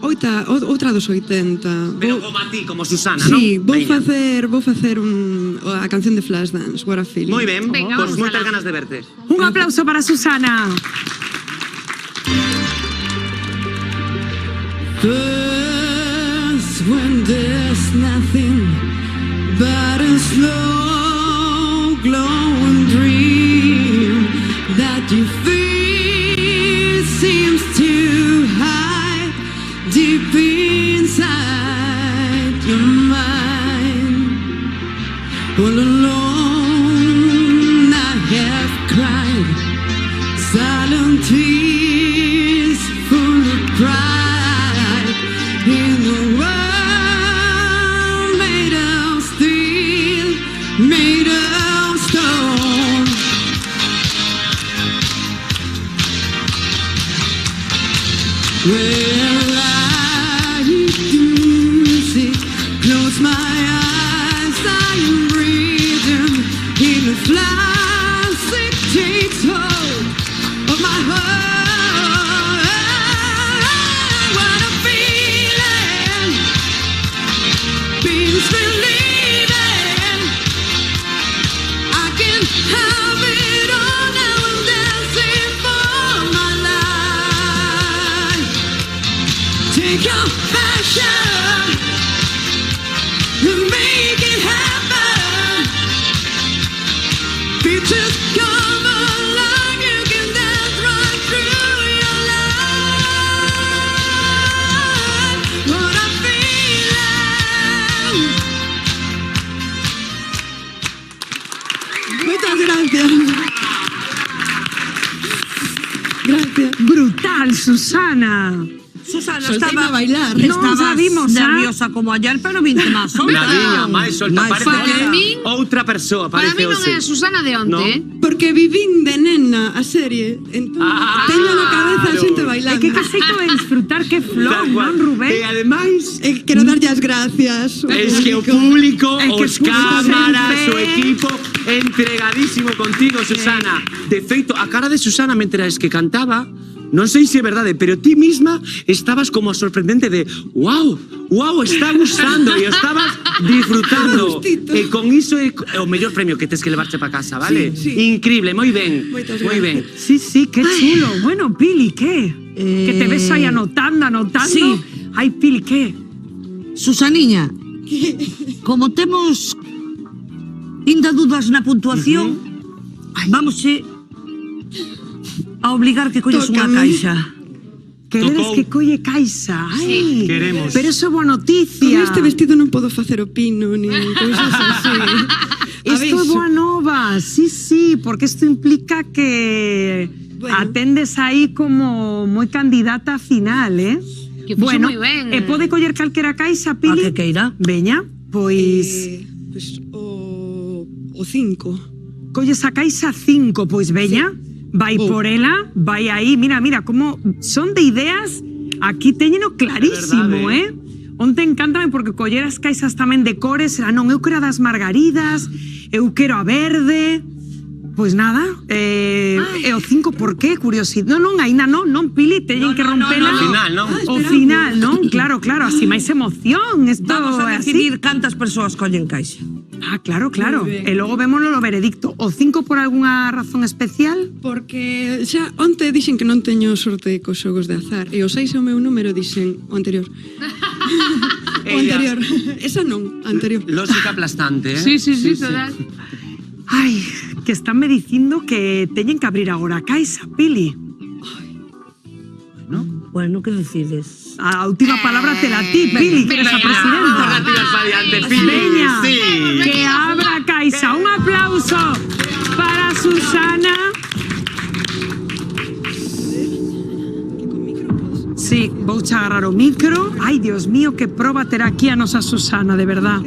outra dos 80. Pero como a ti, como Susana, non? Sí, vou Veña. facer a canción de Flashdance, What a Feeling. Moi ben, Venga, pois vamos moitas alá. ganas de verte. Un aplauso para Susana. First, when there's nothing but a slow glowing dream that you feel seems to hide deep inside your mind. All alone I have cried silent tears full of pride in the world made of steel, made of stone. Well, I do see, close my eyes, I am breathing in the flash, it takes hold of my heart. What a feeling, beings believing I can have it all now and dancing for my life. Take your passion and make it happen. Pictures come alive, you can dance right through your life. What a feeling. Muchas gracias. Gracias. Brutal, Susana. Susana, Solteime estaba a bailar. No, sabimos, nerviosa como ayer, pero vinte máis solta. Nadiña, máis solta, parece Para min- outra persoa, Para parece mí non é a hoxe. Susana de onte, Porque vivín de nena a serie, entón teño na cabeza a xente É bailando. que xeito de disfrutar, que flor, Tal cual. non, Rubén? E ademais, Quero darlle as gracias. es que o público, Es que os público cámaras, sempre. o equipo entregadísimo contigo, Susana. De feito, a cara de Susana mentres que cantaba, non sei se é verdade, pero ti misma estabas como sorprendente de wow, está gustando e estabas disfrutando. Gustito. E con iso é o mellor premio que tes que levarche para casa, vale? Sí, sí. Increíble, moi ben. Moitas Moi ben. Sí, sí, qué chulo. Bueno, Pili, ¿qué? Que te ves ahí anotando. Sí. Ay, Pili, ¿qué? Susaniña, como temos ainda dudas na puntuación, vamos a obligar que colles unha Tócame. caixa. Queredes Tocou. que colle caixa. Ay, Queremos. Pero eso é boa Con noticia. este vestido non podo facer o pino, ni cousas así. Isto é boa nova, sí, sí, porque isto implica que Bueno. atendes aí como moi candidata final, eh? Que fixo Bueno, moi ben. pode coller calquera caixa, Pili? A que queira. Veña, pois Pues o 5. colles a caixa 5, pois veña, vai Oh. por ela, vai aí, mira, como son de ideas, aquí teñeno clarísimo, É verdade, Onte encántame porque coller as caixas tamén de cores, era non, eu quero a das margaridas, eu quero a verde. Pois nada, e o 5 por qué? Curiosidade. Non, aínda non, Pili, teñen que rompela. Ao final, non? O final, non? Claro, así máis emoción. Esto Vamos a é así. decidir cantas persoas collen caixa. Ah, claro. Moi ben. E logo vémoslo no veredicto. O 5 por algunha razón especial? Porque xa onte dixen que non teño sorte cos xogos de azar e o 6 é o meu número, dixen o anterior. O anterior. Esa non, a anterior. Lógica aplastante, eh? Sí, total. Ai, que estánme dicindo que teñen que abrir agora a caixa, Pili. Bueno, que decides? A última palabra te la ti, Pili, que eres a presidenta. Veña, que abra Caixa. Un aplauso para Susana. Sí, vou a agarrar o micro. Ai, Dios mío, que proba terá aquí a nosa Susana, de verdad.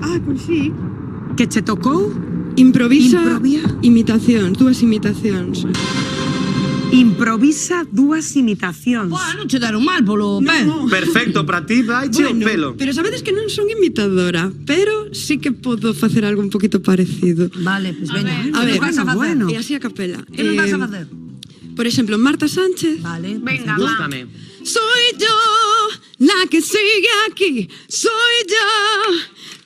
Ah, pois sí. Que che tocou? Improvisa imitacións, dúas imitacións. Improvisa dúas imitacións. Buah, non che deron mal polo pé. Perfecto, para ti vai che o pelo. Pero sabedes que non son imitadora, pero sí que podo facer algo un poquito parecido. Vale, pues veña. A ver, vas a facer? e así a capela. Que nos vas a facer? Por exemplo, Marta Sánchez. Vale. Venga, Gústame. Soy yo la que sigue aquí, soy yo,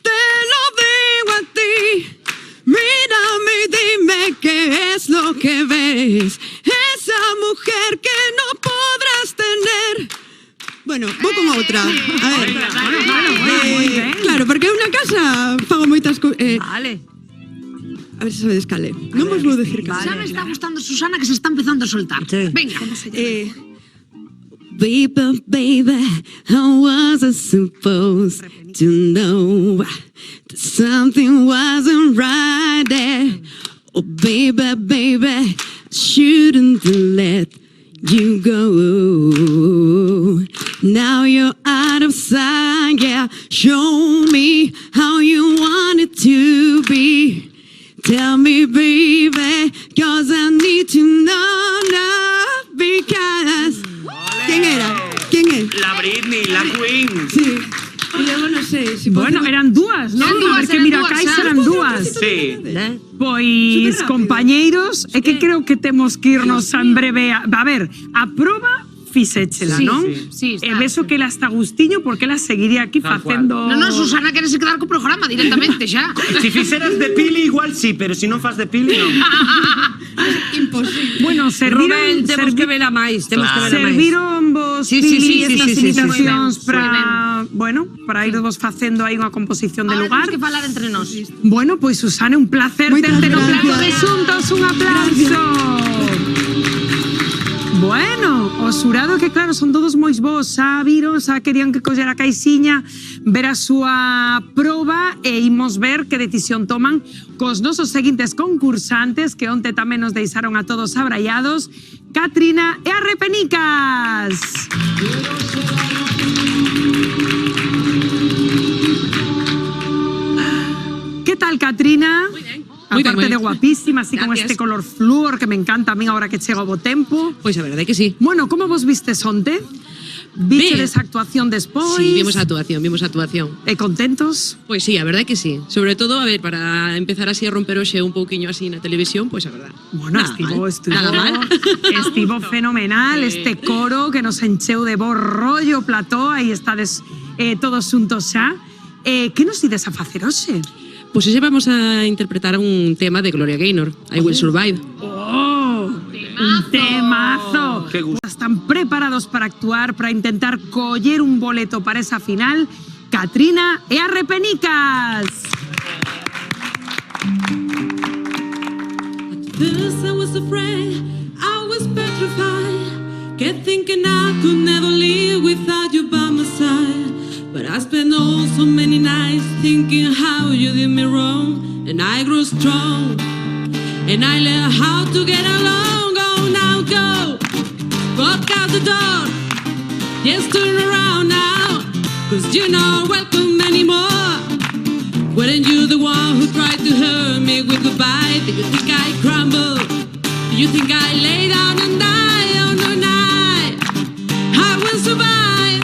te lo digo a ti. Mírame y dime qué es lo que ves, esa mujer que no podrás tener. Bueno, vou con outra. A ver. Claro, porque en unha casa fago moitas cousas. Vale. A ver se sabedes cale. Non vos vou decir cale. Ya me está gustando Susana, que se está empezando a soltar. Venga. Baby, baby, how was I supposed to know that something wasn't right there? Oh, baby, baby, I shouldn't let you go. Now you're out of sight, yeah. Show me how you want it to be. Tell me, baby, 'cause I need to know now, because... ¿Quién era? ¿Quién es? La Britney, la Queen. Sí. Y luego non sei se Bueno, eran dúas, non? A ver que mira Caixa, eran dúas. Sí. Pois, compañeiros, é que creo que temos que irnos en breve a ver, a proba fixéchela, non? Sí, E beso que ela está gustiño porque ela seguiría aquí facendo... No, Susana quere se quedar co programa directamente xa. Si fixeras de Pili igual sí, pero si non fas de Pili non. Imposible. Bueno, Rubén, temos que vela máis, temos que vela máis. Serviron vos, Sí, Pili, estas sí, imitacións sí. para, bueno, para irvos facendo aí unha composición de Ahora lugar. temos que falar entre nós. Bueno, pois Susana, un placer Moitas terte no plato gracias. de xuntos, un aplauso. Bueno, o xurado que claro, son todos moi vos, xa viron, xa querían que coller a caixiña, ver a súa proba e imos ver que decisión toman cos nosos seguintes concursantes que onte tamén nos deixaron a todos abraiados, Catrina e Arrepenicas. Que tal, Catrina? Muy bien. Aparte de guapísima, así con este color flúor que me encanta a mí ahora que chega o bo tempo. Pois a verdade é que sí. Bueno, como vos vistes onte? Vichedes a actuación despois? Sí, vimos a actuación. E contentos? Pois sí, a verdade é que sí. Sobre todo, a ver, para empezar así a romper hoxe un pouquiño así na televisión, pois a verdade. Bueno, estivo fenomenal este coro que nos encheu de bo rollo plató, aí estades todos xuntos xa. Que nos ides a facer hoxe? Pois hoxe vamos a interpretar un tema de Gloria Gaynor, I Will Survive. ¡Oh! ¡Un temazo! Están preparados para actuar, para intentar coller un boleto para esa final. Catrina e Arrepenicas. First I was afraid, I was petrified, kept thinking I could never live without you by my side. But I spent all so many nights thinking how you did me wrong, and I grew strong, and I learned how to get along. Go now, go, walk out the door, just turn around now, 'cause you're not welcome anymore. Weren't you the one who tried to hurt me with goodbye? Do you think I crumble? Do you think I lay down and die? Oh no, night, I will survive.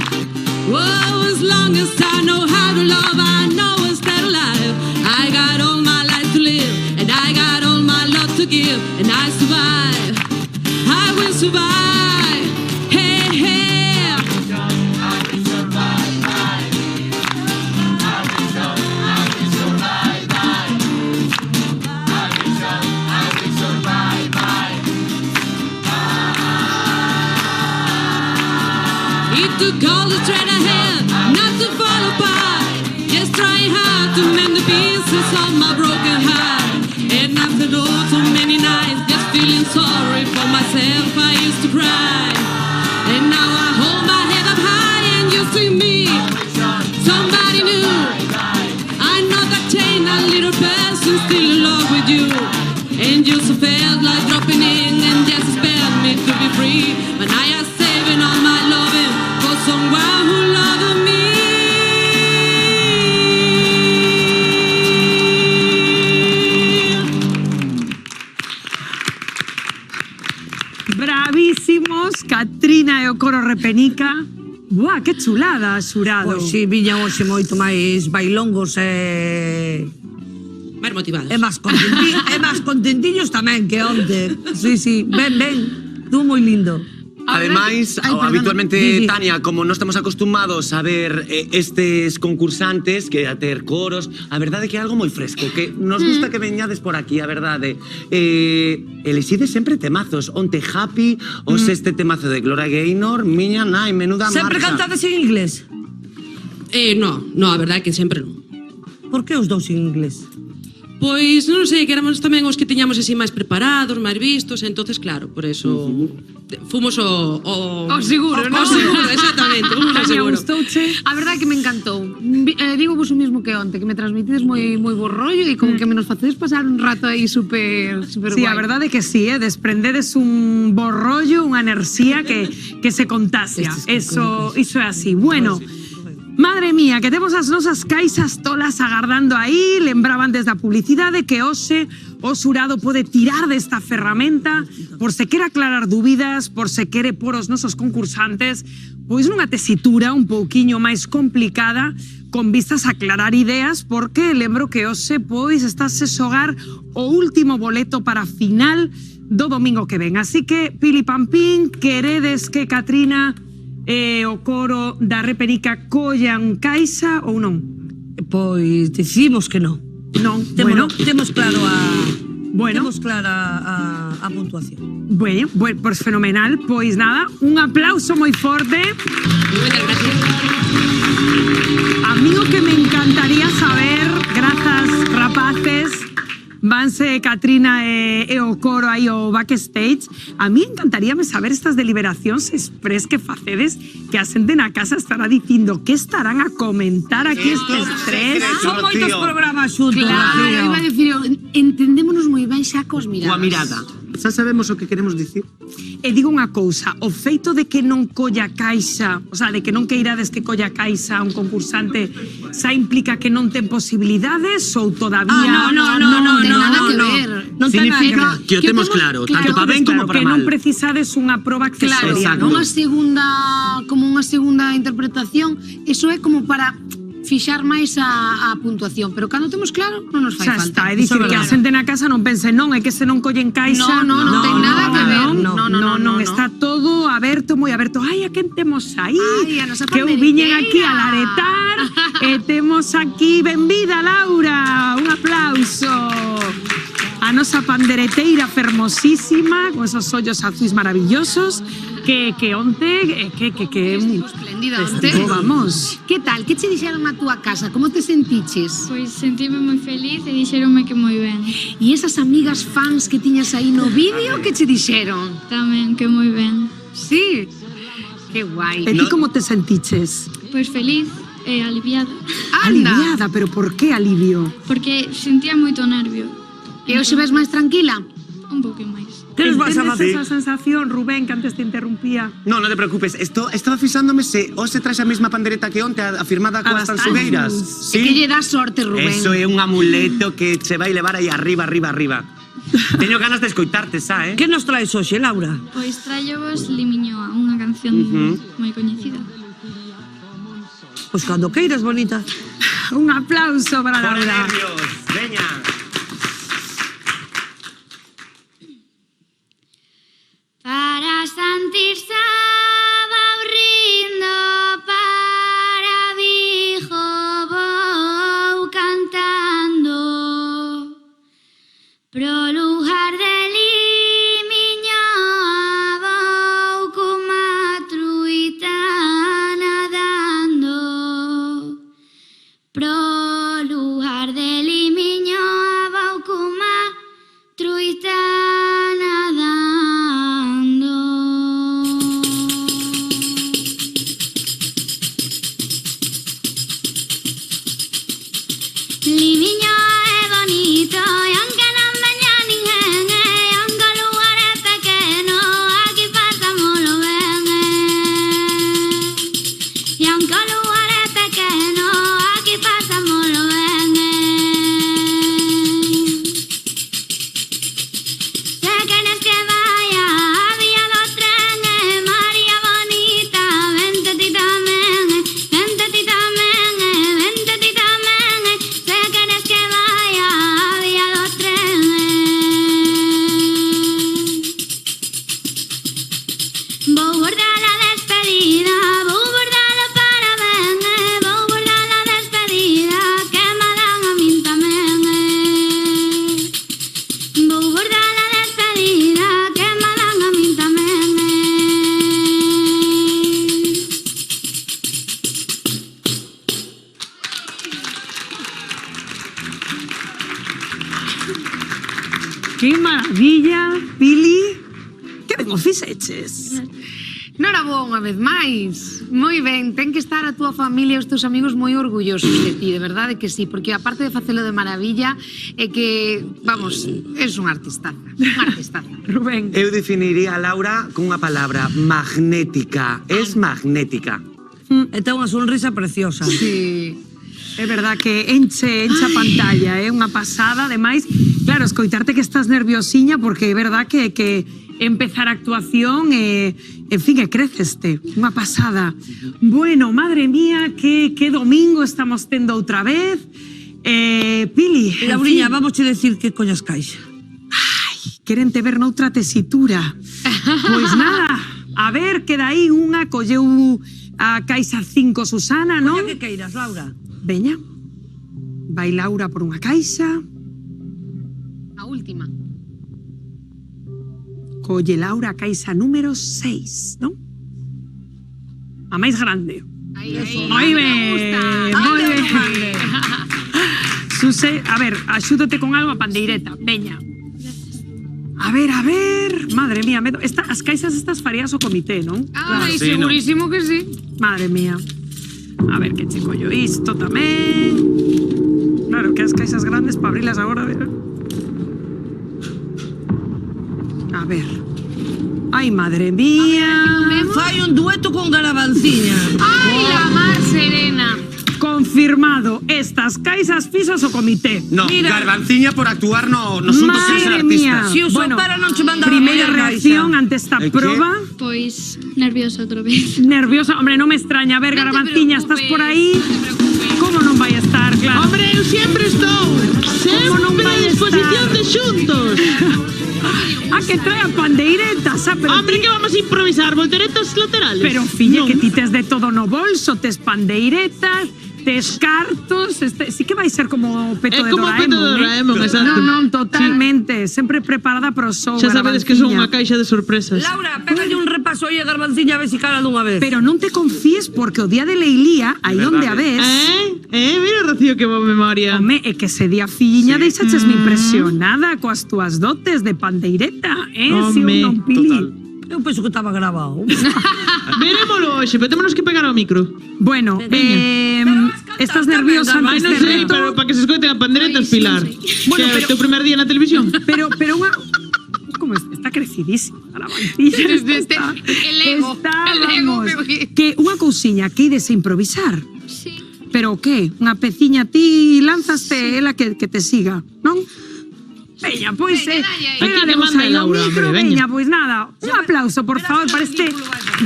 Whoa, as long as I know how to love, I know I'll stay alive. I got all my life to live, and I got all my love to give, and I survive. I will survive. Hey, hey. I will survive. I will survive. It took all the strength I had not to fall apart, just trying hard to mend the pieces of my broken heart. And after all so many nights, just feeling sorry for myself, I used to cry. And And just felt like dropping in and just expect me to be free. But I am saving all my loving for someone who loved me. Bravísimos, Catrina e o coro Repenica. Buah, que chulada, xurado. Pois si, viñan hoxe moito máis bailongos e... máis motivados. E máis contentillos tamén que onte. Sí, ben, tú moi lindo. Ademais, habitualmente, Tania, como non estamos acostumados a ver estes concursantes que a ter coros, a verdade é que é algo moi fresco, que nos gusta que veñades por aquí, a verdade. Elexide sempre temazos. Onte Happy, os este temazo de Gloria Gaynor, miña nai, menuda marcha. Sempre cantades en inglés? No, a verdade é que sempre non. Por que os dous en inglés? Pois, non sei, que éramos tamén os que tiñamos así máis preparados, máis vistos, entonces claro, por eso fomos o seguro, non? O seguro, exactamente, fomos o seguro. A verdade é que me encantou. Digo vos o mismo que onte, que me transmitides moi bo rollo e como que me nos facedes pasar un rato aí super guai. Sí, a verdade é que sí, desprendedes un bo rollo, unha enerxía que se contagia. Iso é así. Bueno, madre mía, que temos as nosas caixas tolas agardando aí, lembraban desde a publicidade que hoxe o xurado pode tirar desta ferramenta por se quere aclarar dúbidas, por se quere por os nosos concursantes, pois nunha tesitura un pouquiño máis complicada, con vistas a aclarar ideas, porque lembro que hoxe pois estáse xogar o último boleto para a final do domingo que ven. Así que, Pili Pampín, queredes que Catrina o coro da Repenica collan caixa ou non? Pois decimos que non. Non, temos claro temos clara a puntuación. Bueno, pois fenomenal. Pois nada, un aplauso moi forte. A mí o que me encantaría saber, grazas rapaces, vanse Catrina e o coro aí o backstage. A mí encantaríame saber estas deliberacións express que facedes, que a xente na casa estará dicindo que estarán a comentar aquí estes tres. Son moitos programas xuntos. Claro, iba a dicir, entendémonos moi ben xa cos miradas. Coa mirada. Xa sabemos o que queremos dicir. E digo unha cousa, o feito de que non colla caixa, o sea, de que non queirades que colla caixa un concursante, xa implica que non ten posibilidades ou todavía... Non ten nada que ver. Significa que o temos claro, tanto para ben como para mal. Que non mal. precisades unha proba accesoria, Claro, unha segunda interpretación, eso é como para fixar máis a puntuación, pero cando temos claro, non nos fai xa falta. está, é dicir que a xente na casa non pense, non, é que se non collen caixa... Non ten nada que ver. Non, está todo aberto, moi aberto. Ai, a quen temos aí? Ai, a nosa que eu viñen aquí a laretar e temos aquí, benvida Laura, un aplauso. A nosa pandereteira fermosísima, con esos ollos azuis maravillosos, que onte, que espléndida onte. Vamos. Que tal? Que che dixeron na túa casa? Como te sentiches? Pois sentime moi feliz e dixeronme que moi ben. E esas amigas fans que tiñas aí no vídeo, que che dixeron? Tamén, que moi ben. Sí? Que guai. E ti como te sentiches? Pois feliz e aliviada. Aliviada, pero por que alivio? Porque sentía moito nervio. E hoxe ves máis tranquila? Un pouco máis. Que nos vas a facer? Esa sensación, Rubén, que antes te interrumpía. Non te preocupes, estaba fixándome se hoxe traes a mesma pandereta que onte, afirmada coas tansugueiras. Sí. Que lle dá sorte, Rubén. Eso é un amuleto que se vai levar aí arriba. Teño ganas de escoitarte, xa, Que nos traes hoxe, Laura? Pois traio-vos Limiñoa, unha canción moi coñecida. Pois cando queiras, bonita. Un aplauso para Fora Laura. nervios, veña. Para sentir sábado brindo, para Vigo vou cantando, pro lugar de Limiñoa vou coma truita nadando, pro lugar de Limiñoa Pili, que ben o fixeches? Nora boa unha vez máis. Moi ben, ten que estar a túa familia e os teus amigos moi orgullosos de ti, de verdade que sí, porque aparte de facelo de maravilla, é que, vamos, és un artistaza, Rubén. Eu definiría a Laura con unha palabra, magnética. Es magnética. E ten unha sonrisa preciosa. Sí. É verdad que enche a pantalla, é unha pasada, ademais, claro, escoitarte que estás nerviosiña porque é verdad que empezar a actuación en fin, que creceste, unha pasada. Bueno, madre mía, que domingo estamos tendo outra vez. Pili, Lauriña, vamos a decir que coñas caixa. Ai, querente ver noutra tesitura. Pois nada, a ver, queda aí unha, colleu a caixa 5 Susana, non? Coña que queiras, Laura. Veña, vai Laura por unha caixa. A última. Colle Laura a caixa número 6, non? A máis grande. Moi ben, moi ben. Suse, a ver, axúdote con algo a pandeireta, veña. A ver, madre mía, as caixas estas farías o comité, non? Ai, segurísimo que sí. Madre mía. A ver, que che collo isto tamén. Claro, que as caixas grandes para abrilas agora. A ver. Ai, madre mía. Fai un dueto con Garavanciña. Ai, la mar serena. Confirmado, estas caixas fixas o comité. No, Garbanciña por actuar no son dos artistas. Si o sopara non che mandaba primeira reacción ante esta proba. Pois nerviosa outra vez. Nerviosa, hombre, non me extraña. A ver, Garbanciña, estás por aí? Como non vai a estar, claro? Hombre, eu sempre estou. Sempre a disposición de xuntos. A que trae a pandeireta, sabe? Hombre, que vamos a improvisar volteretas laterales. Pero, fille, que ti tes de todo no bolso, tes pandeiretas, tes cartos, sí que vai ser como o peto de como Doraemon, o peto de Doraemon, exacto. Non, totalmente, sempre preparada para o show. Xa sabedes que son unha caixa de sorpresas. Laura, pégalle un repaso aí a Garbanciña a ver se cala dunha vez. Pero non te confíes porque o día de Leilía, aí onde a ves... Mira, Rocío, que boa memoria. Home, é que ese día, filliña, deixachesme impresionada coas túas dotes de pandeireta, si ou non, Pili? Eu penso que estaba grabado. Verémolo hoxe, pero témonos que pegar ao micro. Bueno, estás nerviosa antes non sei, pero para que se escoiten a panderetas, Pilar. Bueno, que é o teu primer día na televisión. Pero unha... Como está crecidísima a Garbanciña. El ego. Que unha cousiña que ides a improvisar. Sí. Pero que? Unha peciña ti lanzaste ela que te siga, non? Veña, pois pegádemos aí ao micro, veña, pois nada. Un aplauso, por favor, para este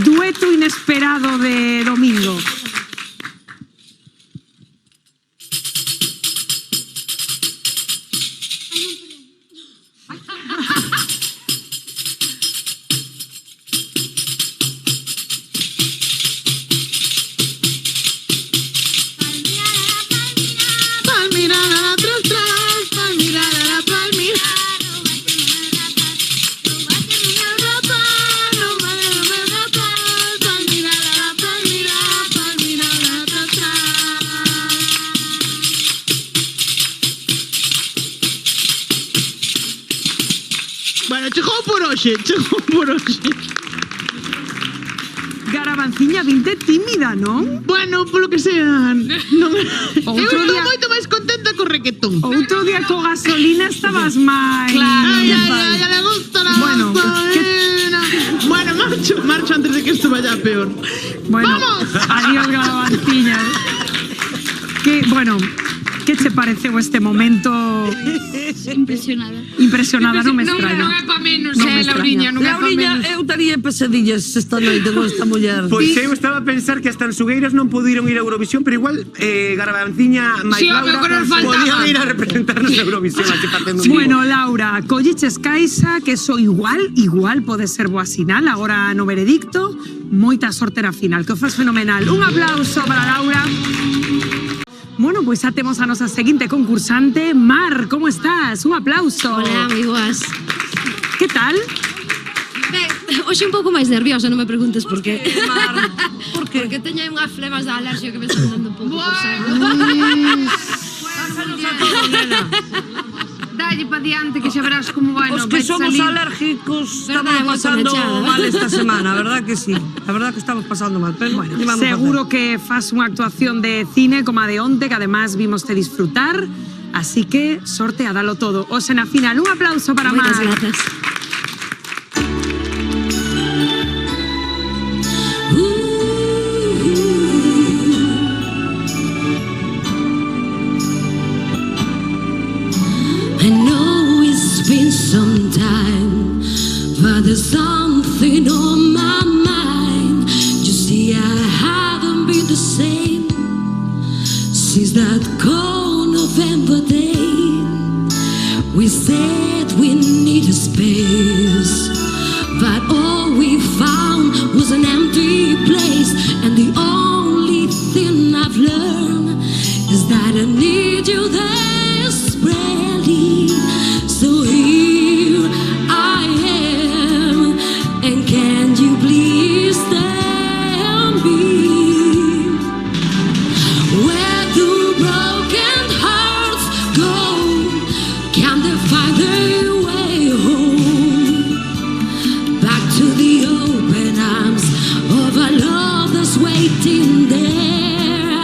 dueto inesperado de domingo. Bueno, chegou por hoxe. Garbanciña, vinte tímida, non? Bueno, polo que sea, non. Eu estou día- moito máis contenta co requetón. Outro día co gasolina estabas máis... Ay, le gusta la Bueno, gasolina. Bueno, marcho antes de que esto vaya a peor. Bueno, ¡Vamos! adiós, Garbanciña. Que che pareceu este momento? Impresionada. Impresionada, non me extraña. Non é pa menos, Non me Lauriña, non é pa Lauriña, menos. eu taría pesadillas esta noite con esta muller. Pois eu estaba a pensar que as tansugueiras non pudiron ir a Eurovisión, pero igual Garbanciña máis Sí, home, Laura que nos faltaba. podían ir a representarnos a Eurovisión así facendo un Bueno, Laura, colliches caixa, que eso igual pode ser boa sinal, agora no veredicto, moita sorte na final, que o faz fenomenal. Un aplauso para Laura. Bueno, pois xa temos a nosa seguinte concursante, Mar, como estás? Un aplauso. Hola, moi boas. Que tal? Hoxe un pouco máis nerviosa, non me preguntes por qué. Mar, por qué? Porque teño aí unhas flebas da alerxia que me están dando un pouco por saco. Pásanos a todo, nena. dalle pa diante que xa verás como vai. Os que somos alérgicos estamos pasando mal esta semana, a verdad que sí. A verdad que estamos pasando mal, pero bueno, seguro que fas unha actuación de cine como a de onte, que además vimoste disfrutar, así que sorte a dalo todo. Ose na final, un aplauso para Mar. Moitas grazas. I know it's been some time, but there's something on my mind. You see, I haven't been the same since that cold November day. We said we needed space, but all we found was an empty place. And the only thing I've learned is that I need you desperately. So here I am, and can you please stand me? Where do broken hearts go? Can they find their way home? Back to the open arms of a love that's waiting there.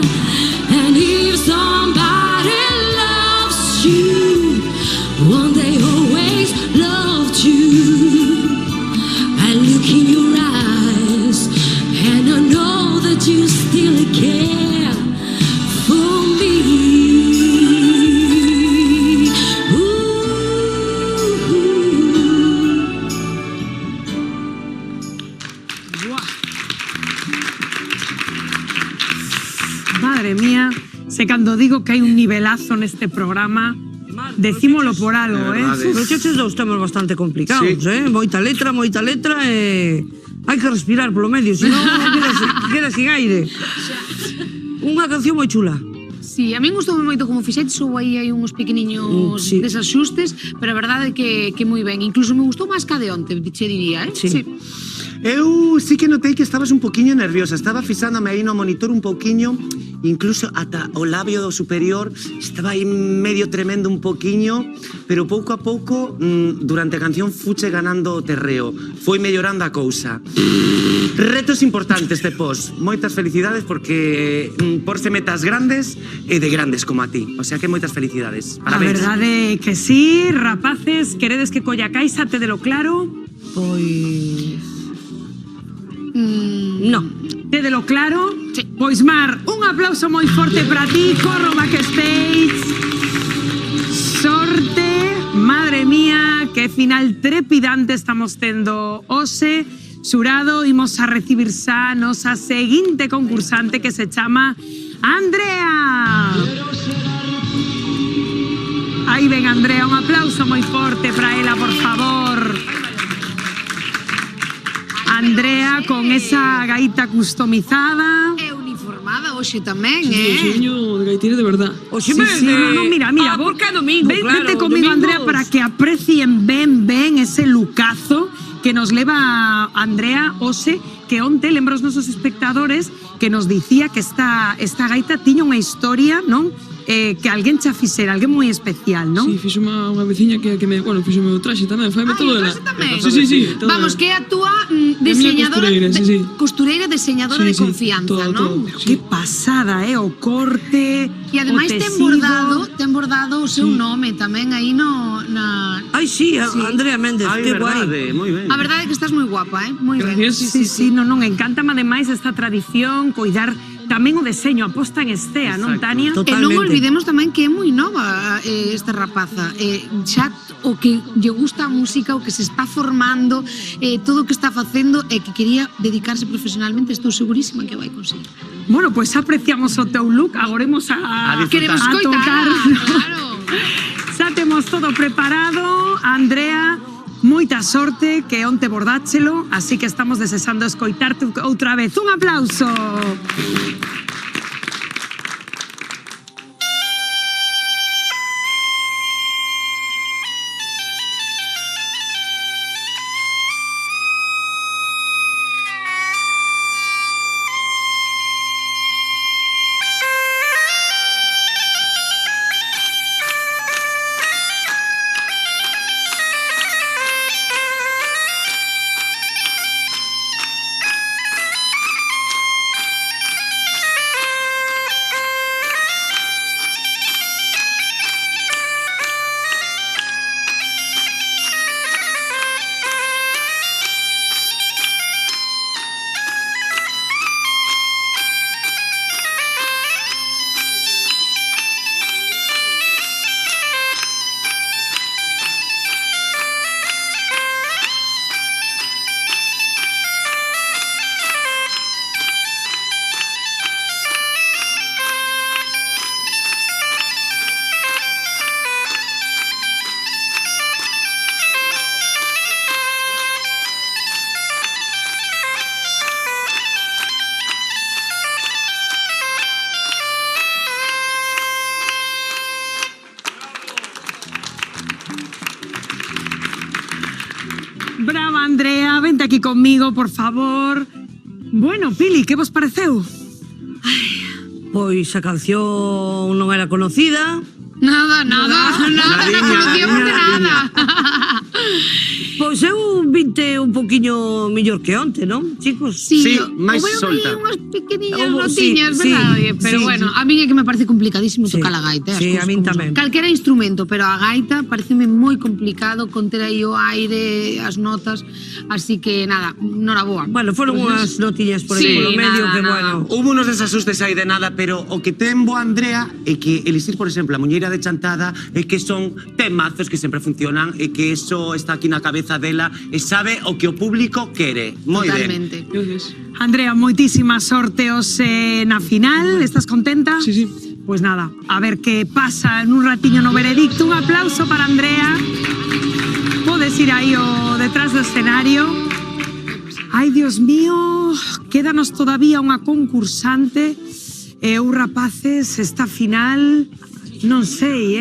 And if somebody loves you, one day always loved you. I look in your eyes and I know that you still care for me. Madre mía, sé cando digo que hai un nivelazo neste programa, decímolo por algo, Os cheches dous temas bastante complicados, moita letra, hai que respirar polo medio, senón queda sin aire. Unha canción moi chula. Sí, a min gustou moito como fixetes, ou aí hai uns pequeniños desaxustes, pero a verdade é que moi ben. Incluso me gustou máis que a de onte, che diría, Sí. Eu sí que notei que estabas un poquinho nerviosa, estaba fixándome aí no monitor un poquinho, incluso ata o labio superior estaba aí medio tremendo un poquinho, pero pouco a pouco durante a canción fuche ganando o terreo, foi mellorando a cousa. Retos importantes de pos, moitas felicidades porque porse metas grandes e de grandes como a ti, o sea que moitas felicidades. A Parabéns. verdade é que sí, rapaces, queredes que colla caixa, te de lo claro? Pois... no. Te de lo claro? Sí. Pois Mar, un aplauso moi forte para ti, corro backstage. Sorte, madre mía, que final trepidante estamos tendo hoxe. Xurado, imos a recibir xa nosa seguinte concursante que se chama Andrea. Aí ven Andrea, un aplauso moi forte para ela, por favor. Andrea con esa gaita customizada. É uniformada hoxe tamén, Xeño de gaiteira de verdad. Oxe, Sí, no, mira, porque é domingo, claro. Vete comigo, Andrea, para que aprecien ben ese lucazo que nos leva Andrea hoxe, que onte lembra os nosos espectadores que nos dicía que esta gaita tiña unha historia, non? Que alguén xa fixera, alguén moi especial, non? Sí, fixo unha veciña que me, bueno, fixo o meu traxe tamén, faime todo ela. Sí. Vamos, que é a túa diseñadora, costureira, costureira diseñadora de confianza, non? Que pasada, o corte, E ademais ten bordado o seu nome tamén aí na... Ai, sí, Andrea Méndez, que guai. Moi ben. A verdade é que estás moi guapa, moi ben. Sí, non, encántame ademais esta tradición, coidar tamén o deseño, a posta en escena, non, Tania? E non olvidemos tamén que é moi nova esta rapaza. Xa o que lle gusta a música, o que se está formando, todo o que está facendo e que quería dedicarse profesionalmente, estou segurísima que vai conseguir. Bueno, pues apreciamos o teu look, agora imos a Queremos tocar. claro. Xa temos todo preparado, Andrea, moita sorte que onte bordáchelo, así que estamos desexando escoitarte outra vez. Un aplauso. Andrea, vente aquí conmigo, por favor. Bueno, Pili, que vos pareceu? Pois a canción non era conocida. Nada, non conocíamos de nada. Pois eu vinte un poquinho mellor que onte, non, chicos? Sí, máis solta. Unhas pequeniñas notiñas, verdade? Pero bueno, a mí é que me parece complicadísimo tocar a gaita. Sí, a min tamén. Calquera instrumento, pero a gaita pareceme moi complicado conter aí o aire, as notas, así que nada, noraboa. Bueno, foron unhas notiñas por aí polo medio que, bueno... Hubo unos desasustes aí de nada, pero o que ten boa Andrea é que elisir, por exemplo, a muñeira de Chantada é que son temazos que sempre funcionan e que eso está aquí na cabeza dela e sabe o que o público quere. Moi ben. Andrea, moitísima sorte hoxe na final. Estás contenta? Sí. Pues nada, a ver que pasa en un ratiño no veredicto. Un aplauso para Andrea. Podes ir aí o detrás do escenario. Ai, Dios mío, quédanos todavía unha concursante. Eu, rapaces, esta final non sei,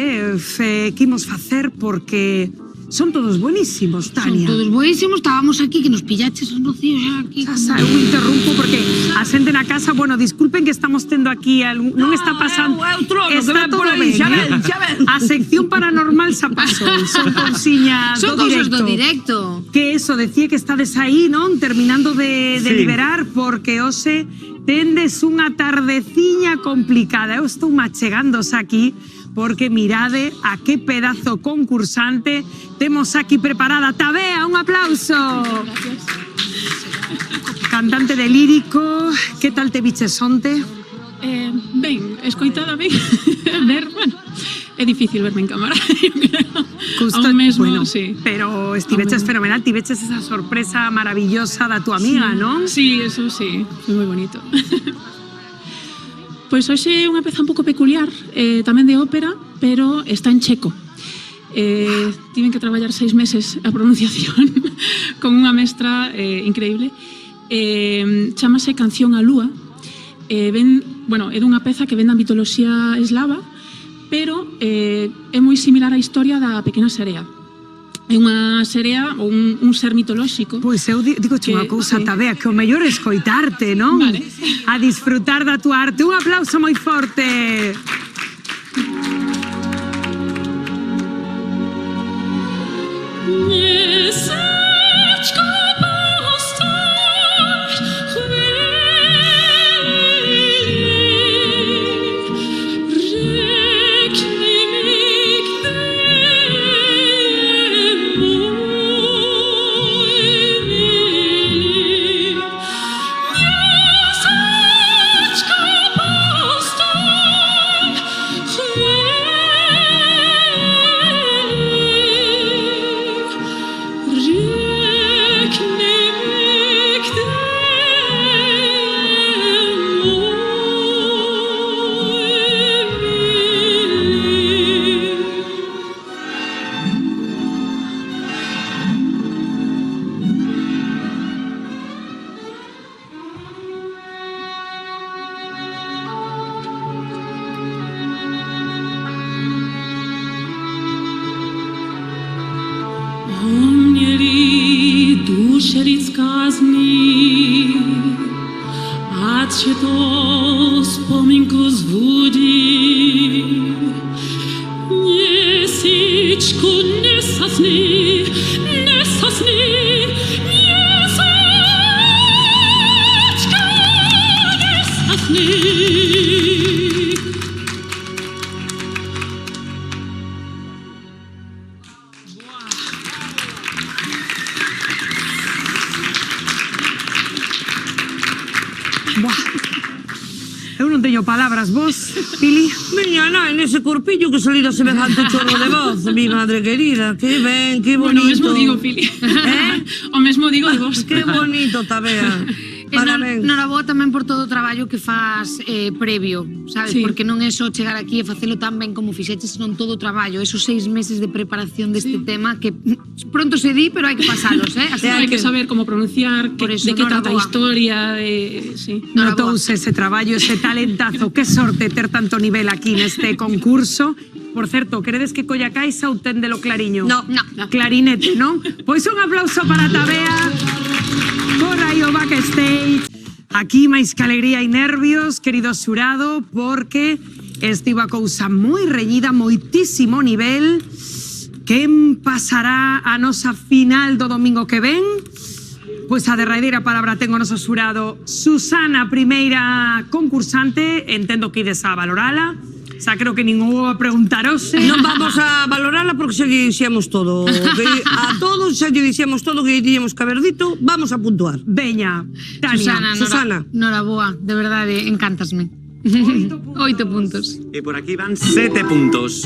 que imos facer porque son todos buenísimos, Tania. Son todos buenísimos, estábamos aquí, que nos pillaches os Rocío xa aquí. Eu interrumpo porque a xente na casa, bueno, disculpen que estamos tendo aquí, non está pasando... está todo ben, xa ven. A sección paranormal xa pasou, son cousiñas Son do cousas directo. do directo. Que eso, decía que estades aí, non? Terminando de liberar, porque hoxe tendes unha tardeciña complicada. Eu estou machegándose aquí, porque mirade a que pedazo concursante temos aquí preparada. Tabea, un aplauso. Gracias. Cantante de lírico, que tal te viches onte? Ben, escoitada ben, ver, bueno, é difícil verme en cámara, eu creo. Justo, Aún mesmo, bueno, sí. pero estiveches fenomenal, tiveches esa sorpresa maravillosa da tu amiga, Sí. non? Sí, eso sí, foi moi bonito. Pois hoxe é unha peza un pouco peculiar, tamén de ópera, pero está en checo. Tiven que traballar 6 meses a pronunciación con unha mestra increíble. Chámase Canción á Lúa. Bueno, é dunha peza que ven da mitoloxía eslava, pero é moi similar á historia da Pequena Serea. É unha serea ou un ser mitolóxico. Pois eu digoche unha cousa, Tabea, que o mellor é escoitarte, non? Vale. A disfrutar da tua arte. Un aplauso moi forte. dušeric kazni, a će to spominku zbudi. Njesičku ne sasni, ne sasni, njesička ne sasni. Eu non teño palabras, vos, Pili? Miña nai, nese corpillo que salira semejante chorro de voz, mi madre querida. Que ben, que bonito. Bueno, o mesmo digo, Pili. O mesmo digo de vos. Que bonito, Tabea. Parabéns. Noraboa tamén por todo o traballo que faz previo, sabes? Sí. Porque non é só chegar aquí e facelo tan ben como fixeches, senón todo o traballo, esos 6 meses de preparación deste tema que pronto se di, pero hai que pasalos, Así Hai que saber como pronunciar, Por eso, de que trata a Noraboa. historia, sí. Notouse ese traballo, ese talentazo. Que sorte ter tanto nivel aquí neste concurso. Por certo, queredes que colla caixa ou téndelo clariño? No. Clarinete, non? Pois un aplauso para Tabea. Corra aí o backstage. Aquí máis que alegría e nervios, querido xurado, porque estivo a cousa moi reñida, moitísimo nivel. Quen pasará a nosa final do domingo que ven? Pois a derradeira palabra ten o noso xurado Susana, primeira concursante. Entendo que ides a valorala. Xa creo que ningún vou a preguntar hoxe. Non vamos a valorala porque xa lle dixemos todo. A todos xa lle dixemos todo que teníamos que haber dito. Vamos a puntuar. Veña, Tania. Susana. Noraboa, de verdade, encántasme. 8 puntos. E por aquí van 7 puntos.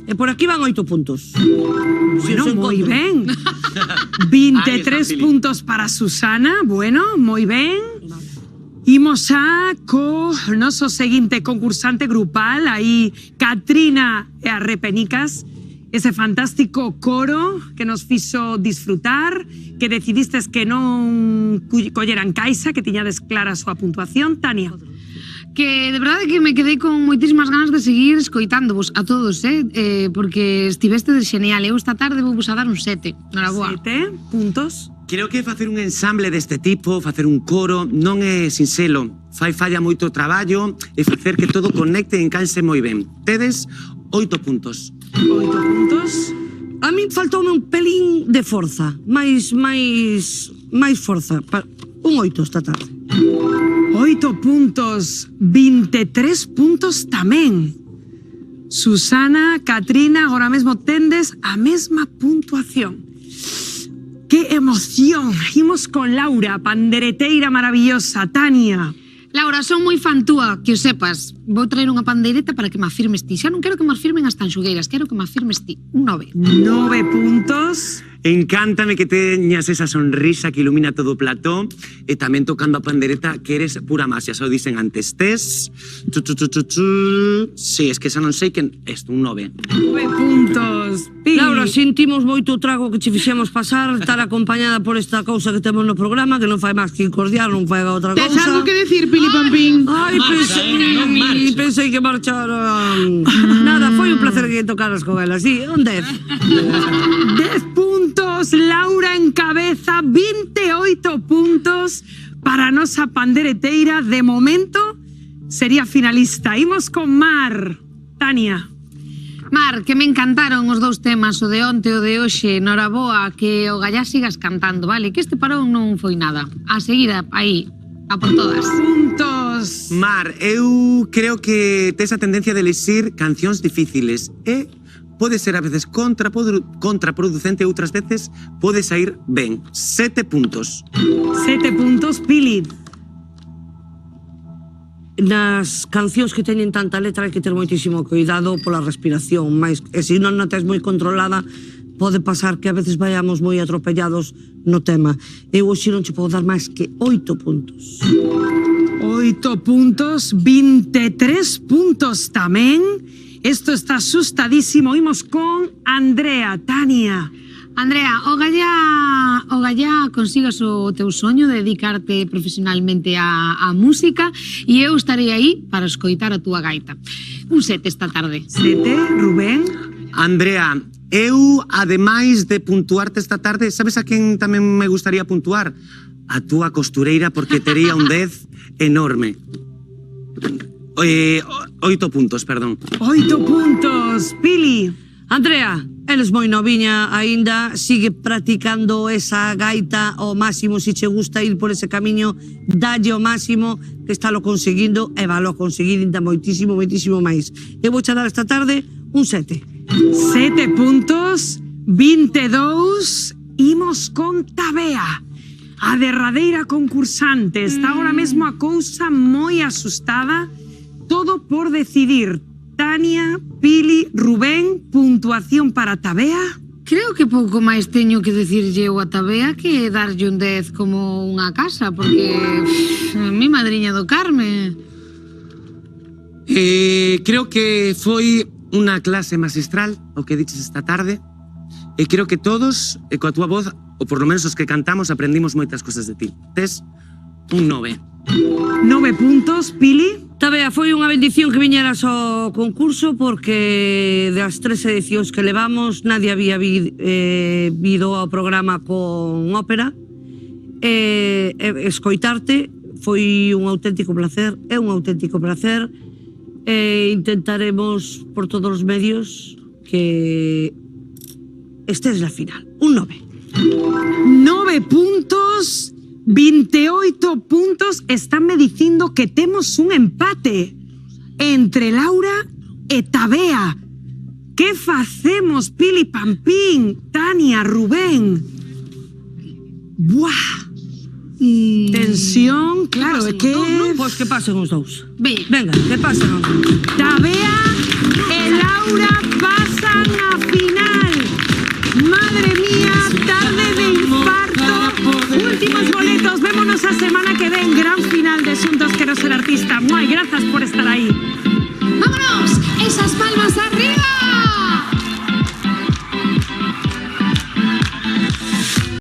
E por aquí van 8 puntos. Bueno, moi ben. 23 puntos para Susana. Bueno, moi ben. Imos a co noso seguinte concursante grupal, aí Catrina e as Repenicas, ese fantástico coro que nos fixo disfrutar, que decidistes que non colleran caixa, que tiñades clara a súa puntuación. Tania. Que de verdade que me quedei con moitísimas ganas de seguir escoitándovos a todos, porque estiveste de genial. Eu esta tarde vou vos a dar un 7. Noraboa. 7 puntos. Creo que facer un ensamble deste tipo, facer un coro, non é sinxelo. Fai falla moito traballo e facer que todo conecte e encanse moi ben. Tedes 8 puntos. 8 puntos. A mí faltoume un pelín de forza. máis forza. Un 8 esta tarde. 8 puntos, 23 puntos tamén. Susana, Catrina, agora mesmo tendes a mesma puntuación. ¡Qué emoción! Imos con Laura, pandereteira maravillosa. Tania. Laura, son moi fan túa, que o sepas. Vou traer unha pandeireta para que me afirmes ti. Xa non quero que me afirmen as tanxugueiras, quero que me afirmes ti. Un 9. 9 puntos. Encántame que teñas esa sonrisa que ilumina todo o plató e tamén tocando a pandereta que eres pura masia, xa o dicen antes. Tes... Sí, es que xa non sei que... Isto, un 9. 9 puntos. Pi. Laura, sentimos moito o trago que che fixemos pasar, estar acompañada por esta cousa que temos no programa, que non fai máis que cordial, non fai outra cousa. Tes algo que decir, Pili Pampín? Ai, pensei que marcharan. Nada, foi un placer que tocaras con ela, sí, un 10. 10 puntos. Laura encabeza, 28 puntos para a nosa pandereteira. De momento sería finalista. Imos con Mar. Tania. Mar, que me encantaron os dous temas, o de onte e o de hoxe. Noraboa, que o gallá sigas cantando, vale? Que este parón non foi nada. A seguir aí, a por todas. Puntos. Mar, eu creo que tes a tendencia de elixir cancións difíciles e pode ser a veces contraproducente e outras veces pode sair ben. 7 puntos. 7 puntos, Pili. Nas cancións que teñen tanta letra hai que ter moitísimo cuidado pola respiración, e se non a tes moi controlada pode pasar que a veces vayamos moi atropellados no tema. Eu hoxe non che podo dar máis que 8 puntos. 8 puntos, 23 puntos tamén. Esto está asustadísimo. Imos con Andrea. Tania. Andrea, o gallá consigas o teu soño de dedicarte profesionalmente á música e eu estarei aí para escoitar a túa gaita. Un 7 esta tarde. 7, Rubén. Andrea, eu, ademais de puntuarte esta tarde, sabes a quen tamén me gustaría puntuar? A túa costureira, porque tería un 10 enorme. 8 puntos, perdón. 8 puntos, Pili. Andrea, eres moi noviña aínda, sigue practicando esa gaita ao máximo. Se che gusta ir por ese camiño, dalle o máximo, que está lo conseguindo e valo a conseguir ainda moitísimo, moitísimo máis. Eu vou che dar esta tarde un 7. 7 puntos, 22. Imos con Tabea. A derradeira concursante. Está ahora mesmo a cousa moi asustada. Todo por decidir. Tania, Pili, Rubén, puntuación para Tabea. Creo que pouco máis teño que decirlle eu a Tabea que darlle un 10 como unha casa, porque mi madriña do Carme. Creo que foi unha clase magistral o que diches esta tarde. E creo que todos, e coa túa voz, ou por lo menos os que cantamos, aprendimos moitas cosas de ti. Tes un 9. 9 puntos, Pili. Tabea, foi unha bendición que viñeras ao concurso porque das 3 edicións que levamos nadie había vido ao programa con ópera. Escoitarte foi un auténtico placer, é un auténtico placer. Intentaremos por todos os medios que estés na final. Un 9. 9 puntos, 28 puntos. Estánme dicindo que temos un empate entre Laura e Tabea. Que facemos, Pili Pampín, Tania, Rubén? Buah! Tensión, claro, é que... Pois que pasen os dous. Venga, que pasen os dous. Tabea e Laura pasan a final. Madre mía, tarde de infarto. Últimos boletos, vémonos a semana que ven. Gran final de Xuntos Quero Ser Artista. Moi, grazas por estar aí.